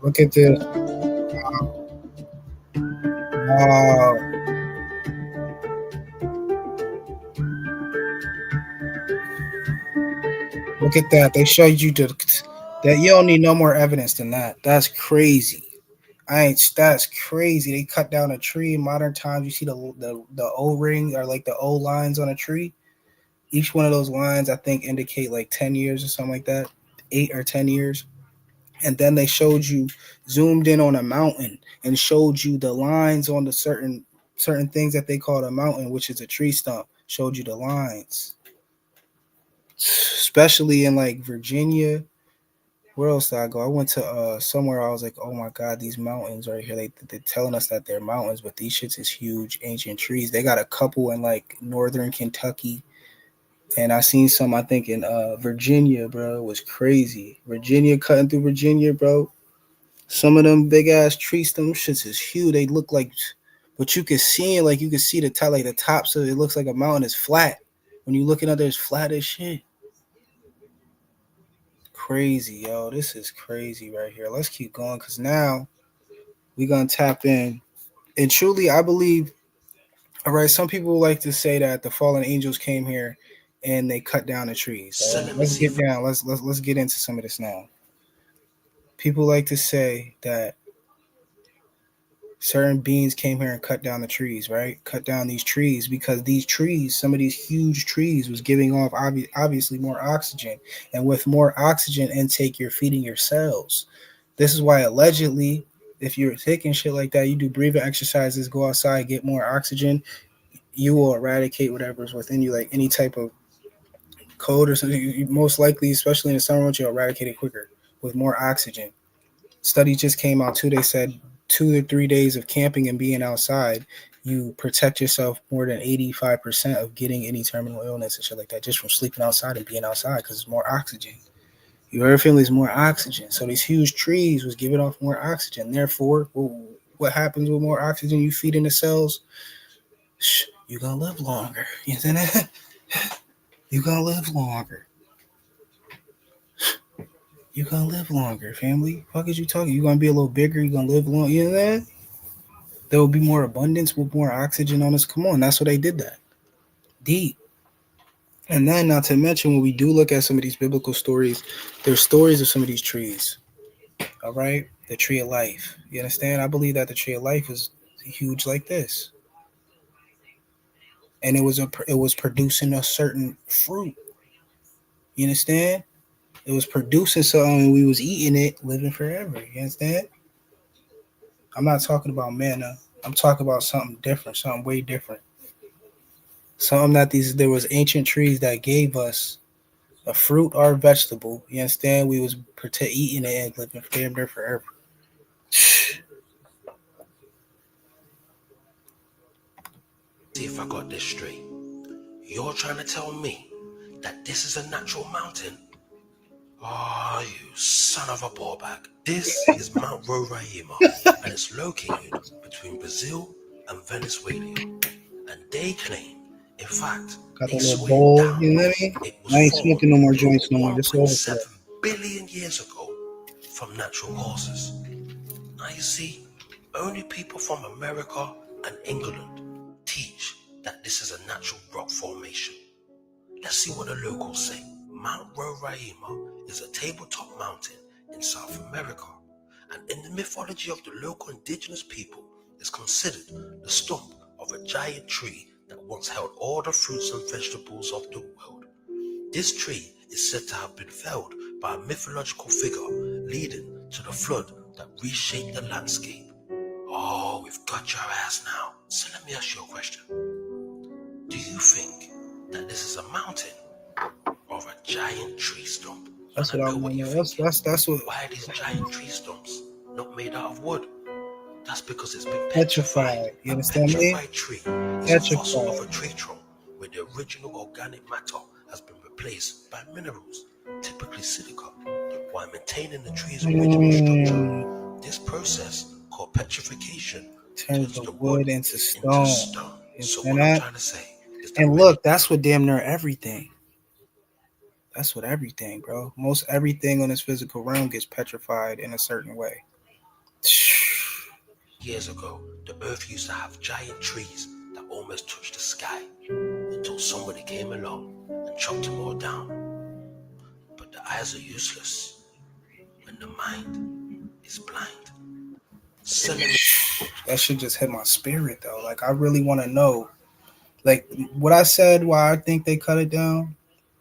Look at this. Wow. Look at that. They showed you that you don't need no more evidence than that. That's crazy. That's crazy. They cut down a tree in modern times. You see the O ring or like the O lines on a tree. Each one of those lines, I think, indicate like 10 years or something like that, 8 or 10 years. And then they showed you, zoomed in on a mountain and showed you the lines on the certain things that they call a mountain, which is a tree stump. Showed you the lines, especially in like Virginia. Where else did I go? I went to somewhere. I was like, oh my god, these mountains right here. They're telling us that they're mountains, but these shits is huge ancient trees. They got a couple in like northern Kentucky. And I seen some, I think in Virginia, bro. It was crazy. Virginia, cutting through Virginia, bro. Some of them big ass trees, them shits is huge. They look like, but you can see it, like you can see the top, like the tops of it looks like a mountain is flat. When you looking at it, it's flat as shit. Crazy, yo. This is crazy right here. Let's keep going because now we gonna tap in. And truly, I believe. All right, some people like to say that the fallen angels came here and they cut down the trees. All right, let's get down. Let's get into some of this now. People like to say that certain beings came here and cut down the trees, right? Cut down these trees because these trees, some of these huge trees, was giving off obviously more oxygen, and with more oxygen intake, you're feeding your cells. This is why allegedly, if you're taking shit like that, you do breathing exercises, go outside, get more oxygen, you will eradicate whatever's within you, like any type of cold or something. Most likely, especially in the summer months, you'll eradicate it quicker with more oxygen. Studies just came out too. They said 2 to 3 days of camping and being outside, you protect yourself more than 85% of getting any terminal illness and shit like that just from sleeping outside and being outside because it's more oxygen. Your air feeling is more oxygen. So these huge trees was giving off more oxygen. Therefore, what happens with more oxygen you feed in the cells? You're going to live longer. You know that? You're going to live longer. You're going to live longer, family. Fuck is you talking? You're going to be a little bigger. You're going to live long. You know that? There will be more abundance with more oxygen on us. Come on. That's what they did that. Deep. And then, not to mention, when we do look at some of these biblical stories, there's stories of some of these trees. All right? The tree of life. You understand? I believe that the tree of life is huge like this. And it was producing a certain fruit. You understand? It was producing something and we was eating it, living forever. You understand? I'm not talking about manna. I'm talking about something different, something way different. Something that there was ancient trees that gave us a fruit or a vegetable. You understand? We was eating it and living damn there forever. See if I got this straight. You're trying to tell me that this is a natural mountain? Oh, you son of a ballbag. This is Mount Roraima, and it's located between Brazil and Venezuela. And they claim, in fact, Got they the little swear bowl. down You know what I mean? it I was ain't formed smoking no more over joints no more. This is over for 1.7 that. billion years ago from natural causes. Now you see, only people from America and England teach that this is a natural rock formation. Let's see what the locals say. Mount Roraima is a tabletop mountain in South America, and in the mythology of the local indigenous people, is considered the stump of a giant tree that once held all the fruits and vegetables of the world. This tree is said to have been felled by a mythological figure, leading to the flood that reshaped the landscape. Oh, we've got your ass now. So let me ask you a question. Do you think that this is a mountain or a giant tree stump? That's And what I I know what want to you're know. thinking. That's what Why are these giant tree stumps not made out of wood? That's because it's been petrified. petrified. You A understand me? petrified tree is a fossil of a Petrified. tree trunk where the original organic matter has been replaced by minerals, typically silica, while maintaining the tree's original structure. This process, called petrification, Turns turns the the wood wood into into stone. stone. You So understand what I'm that? trying to say is that And look, that's what damn near everything. That's what everything, bro. Most everything on this physical realm gets petrified in a certain way. years ago, the earth used to have giant trees that almost touched the sky until somebody came along and chopped them all down. But the eyes are useless when the mind is blind. That should just hit my spirit though. Like I really want to know. Like what I said, why I think they cut it down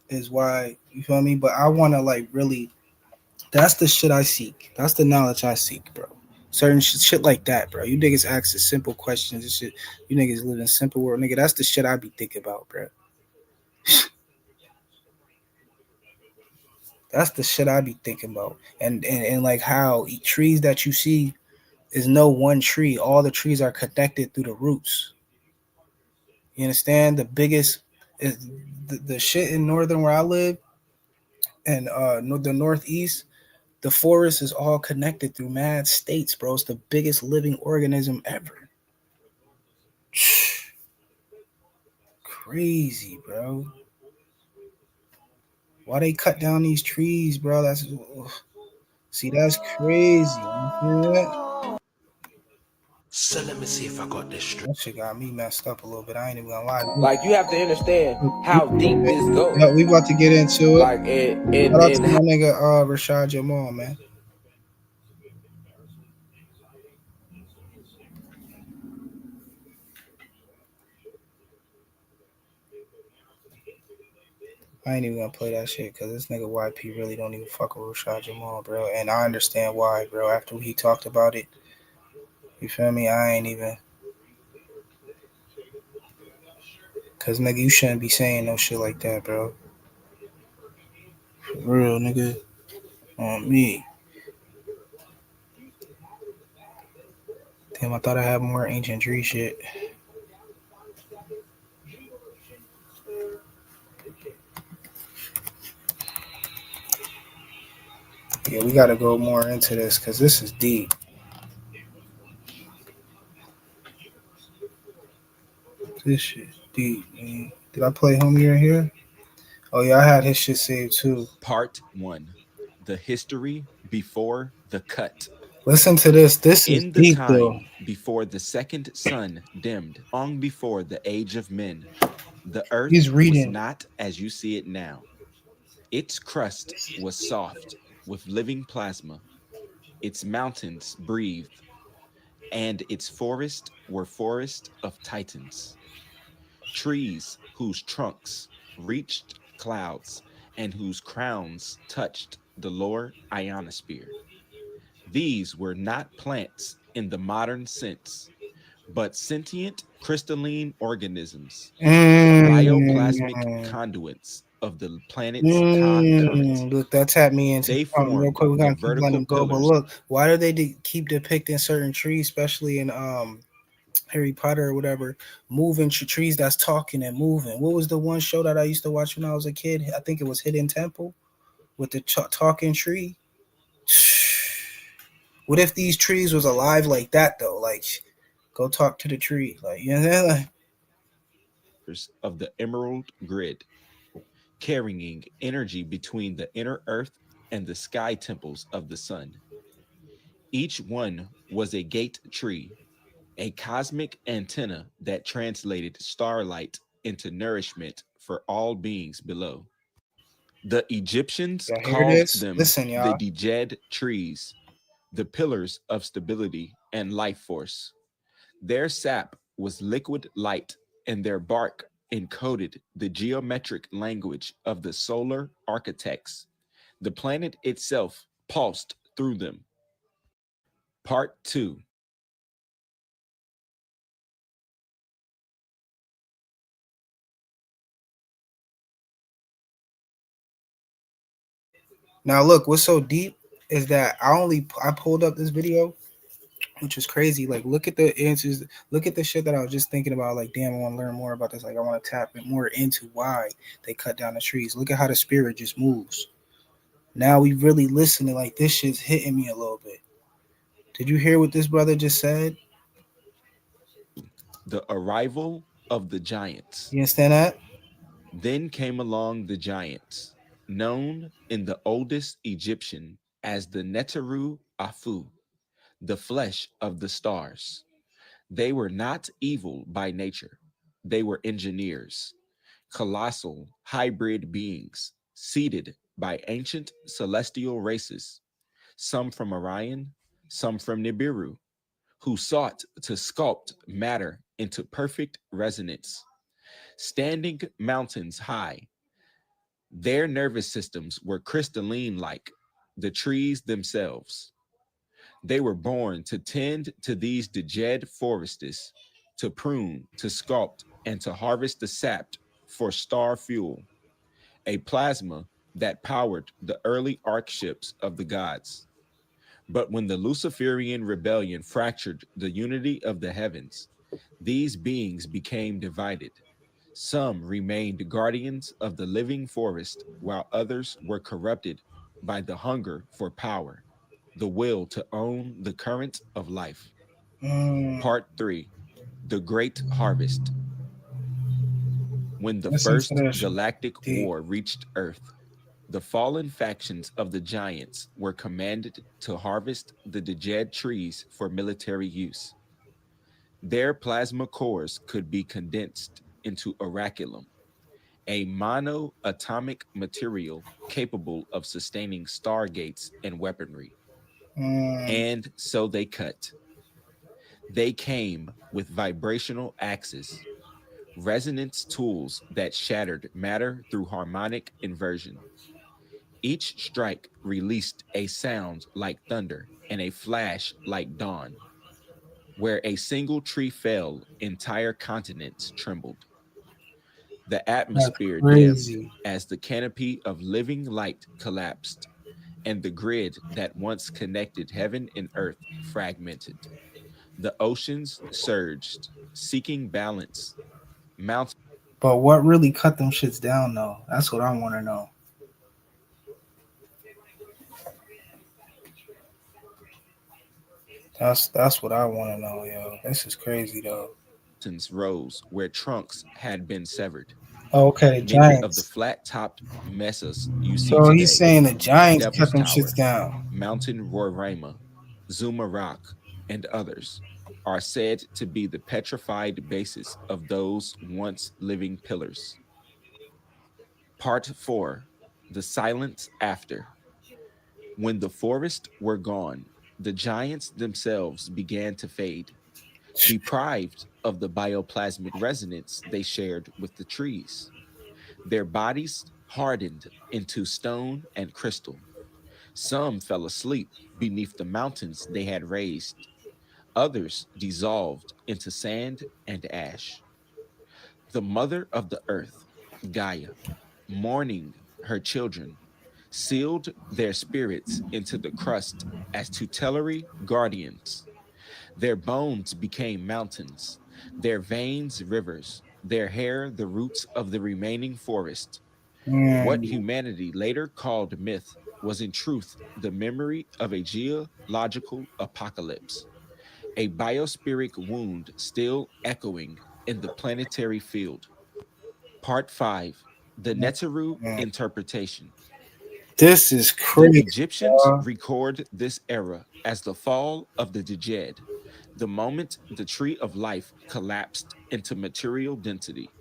is why you feel me. But I want to like really. That's the shit I seek. That's the knowledge I seek, bro. Certain shit like that, bro. You niggas ask the simple questions and shit. You niggas live in simple world, nigga. That's the shit I be thinking about, bro. That's the shit I be thinking about. And like how trees that you see is no one tree. All the trees are connected through the roots. You understand? The biggest The shit in northern where I live and the northeast, the forest is all connected through mad states, bro. It's the biggest living organism ever. Crazy, bro. Why they cut down these trees, bro? That's that's crazy. You feel that? So let me see if I got this straight. That shit got me messed up a little bit. I ain't even gonna lie. Like you have to understand how deep this goes. Yeah, we about to get into it. Like and Shout out to and my nigga Rashad Jamal, man. I ain't even gonna play that shit because this nigga YP really don't even fuck with Rashad Jamal, bro. And I understand why, bro. After he talked about it, you feel me? I ain't even. Cause nigga, you shouldn't be saying no shit like that, bro. For real, nigga. On me. Damn, I thought I had more ancient tree shit. Yeah, we gotta go more into this because this is deep. This shit deep, man. Did I play Homie in here? Oh yeah, I had his shit saved too. Part 1. The history before the cut. Listen to this. This is In the deep time though. before the second sun dimmed, long before the age of men, the earth He's was reading. not as you see it now. Its crust was soft with living plasma. Its mountains breathed, and its forests were forests of titans. Trees whose trunks reached clouds and whose crowns touched the lower ionosphere. These were not plants in the modern sense, but sentient crystalline organisms, bioplasmic conduits of the planet's current. Look, that tapped me into They something real formed quick. We're the gonna keep letting vertical them go. But pillars. look, why do they keep depicting certain trees, especially in Harry Potter or whatever, moving trees that's talking and moving? What was the one show that I used to watch when I was a kid? I think it was Hidden Temple with the talking tree. What if these trees was alive like that though? Like, go talk to the tree. Like, you know, like, of the emerald grid, carrying energy between the inner earth and the sky temples of the sun. Each one was a gate tree, a cosmic antenna that translated starlight into nourishment for all beings below. The Egyptians y'all hear called this? them Listen, the y'all. Djed trees, the pillars of stability and life force. Their sap was liquid light, and their bark encoded the geometric language of the solar architects. The planet itself pulsed through them. Part 2. Now look, what's so deep is that I pulled up this video, which is crazy. Like, look at the answers. Look at the shit that I was just thinking about. Like, damn, I want to learn more about this. Like, I want to tap more into why they cut down the trees. Look at how the spirit just moves. Now we really listening. Like, this shit's hitting me a little bit. Did you hear what this brother just said? The arrival of the giants. You understand that? Then came along the giants, known in the oldest Egyptian as the Neteru Afu, the flesh of the stars. They were not evil by nature. They were engineers, colossal hybrid beings, seeded by ancient celestial races, some from Orion, some from Nibiru, who sought to sculpt matter into perfect resonance. Standing mountains high, their nervous systems were crystalline like the trees themselves. They were born to tend to these djed forests, to prune, to sculpt, and to harvest the sap for star fuel, a plasma that powered the early ark ships of the gods. But when the Luciferian rebellion fractured the unity of the heavens, these beings became divided. Some remained guardians of the living forest, while others were corrupted by the hunger for power, the will to own the current of life. Part 3: The Great Harvest. When the Listen to first this. galactic Deep. war reached Earth, the fallen factions of the giants were commanded to harvest the Djed trees for military use. Their plasma cores could be condensed into oraculum, a monoatomic material capable of sustaining stargates and weaponry. And so they cut. They came with vibrational axes, resonance tools that shattered matter through harmonic inversion. Each strike released a sound like thunder and a flash like dawn. Where a single tree fell, entire continents trembled. The That's atmosphere dimmed crazy. as the canopy of living light collapsed, and the grid that once connected heaven and earth fragmented. The oceans surged, seeking balance. Mountains. But what really cut them shits down though? That's what I want to know. That's what I want to know, yo. This is crazy though. Rose where trunks had been severed. Oh, okay, the Many of the Giants. flat topped mesas you see So he's today, saying the Giants cut Devil's them shits Tower, down. Mountain Roraima, Zuma Rock, and others, are said to be the petrified basis of those once living pillars. Part 4: The Silence After. When the forests were gone, the giants themselves began to fade, deprived of the bioplasmic resonance they shared with the trees. Their bodies hardened into stone and crystal. Some fell asleep beneath the mountains they had raised. Others dissolved into sand and ash. The mother of the earth, Gaia, mourning her children, sealed their spirits into the crust as tutelary guardians. Their bones became mountains, their veins rivers, their hair the roots of the remaining forest. What Mm, humanity later called myth was in truth the memory of a geological apocalypse, a biospheric wound still echoing in the planetary field. Part 5: The Neteru mm. Interpretation. This is The crazy, Egyptians bro. record this era as the fall of the Djed, the moment the tree of life collapsed into material density.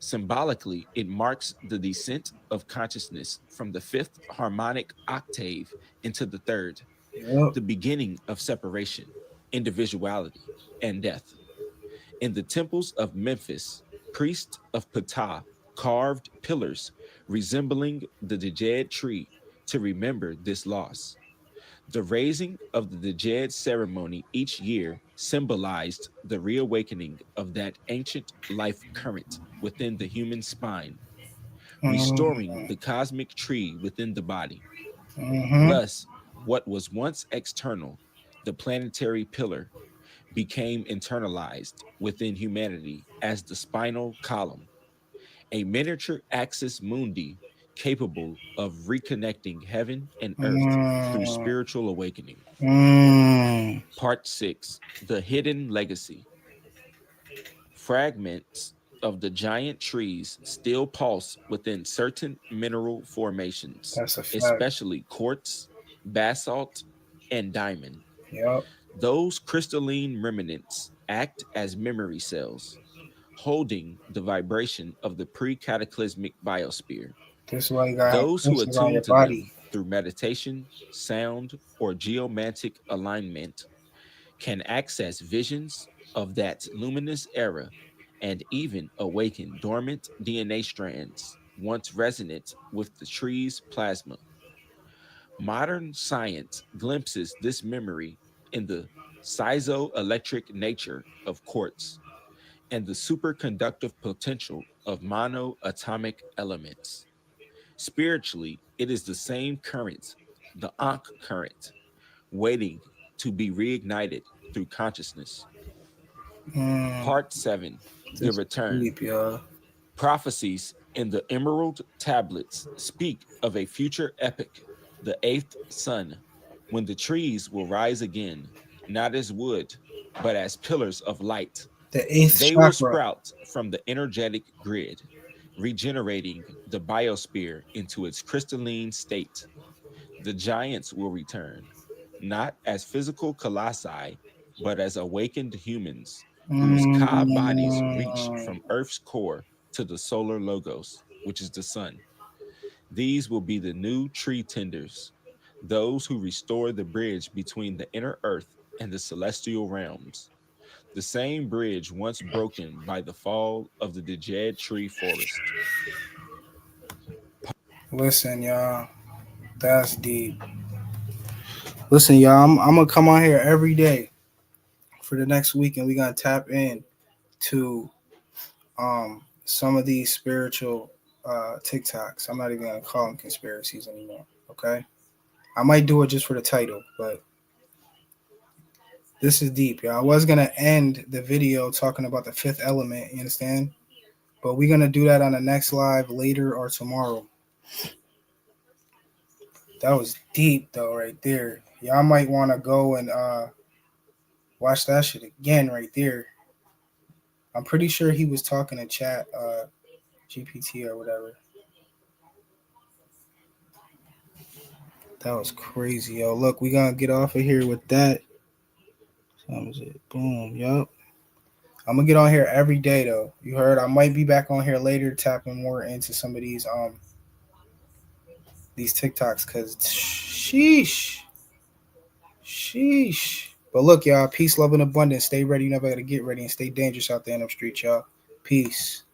Symbolically, it marks the descent of consciousness from the fifth harmonic octave into the third, Yep. the beginning of separation, individuality, and death. In the temples of Memphis, priests of Ptah carved pillars resembling the Djed tree to remember this loss. The raising of the Djed ceremony each year symbolized the reawakening of that ancient life current within the human spine, restoring the cosmic tree within the body. Mm-hmm. Thus, what was once external, the planetary pillar, became internalized within humanity as the spinal column, a miniature axis mundi capable of reconnecting heaven and earth through Mm, spiritual awakening. mm. Part 6: The Hidden Legacy. Fragments of the giant trees still pulse within certain mineral formations, That's a fact. especially quartz, basalt, and diamond. Yep. Those crystalline remnants act as memory cells, holding the vibration of the pre cataclysmic biosphere. This is why you gotta have Those who crystals on attune your to body. them through meditation, sound, or geomantic alignment can access visions of that luminous era and even awaken dormant DNA strands once resonant with the tree's plasma. Modern science glimpses this memory in the piezoelectric nature of quartz and the superconductive potential of monoatomic elements. Spiritually, it is the same current, the Ankh current, waiting to be reignited through consciousness. Mm. Part 7: The This is Return. deep, y'all. Prophecies in the Emerald Tablets speak of a future epic, the eighth sun, when the trees will rise again, not as wood, but as pillars of light. The eighth They will chakra. sprout from the energetic grid, regenerating the biosphere into its crystalline state. The giants will return, not as physical colossi, but as awakened humans whose Ka bodies reach from Earth's core to the solar logos, which is the sun. These will be the new tree tenders, those who restore the bridge between the inner earth and the celestial realms. The same bridge once broken by the fall of the Djed tree forest. Listen, y'all. That's deep. Listen, y'all. I'm gonna come on here every day for the next week, and we're gonna tap in to some of these spiritual TikToks. I'm not even gonna call them conspiracies anymore. Okay. I might do it just for the title, but this is deep, y'all. I was gonna end the video talking about the fifth element, you understand? But we're gonna do that on the next live later or tomorrow. That was deep though, right there. Y'all might want to go and watch that shit again right there. I'm pretty sure he was talking to chat GPT or whatever. That was crazy, yo. Look, we gonna get off of here with that. That was it. Boom. Yup. I'm gonna get on here every day though. You heard? I might be back on here later, tapping more into some of these TikToks, cause sheesh. But look, y'all, peace, love, and abundance. Stay ready. You never gotta get ready, and stay dangerous out there in them streets, y'all. Peace.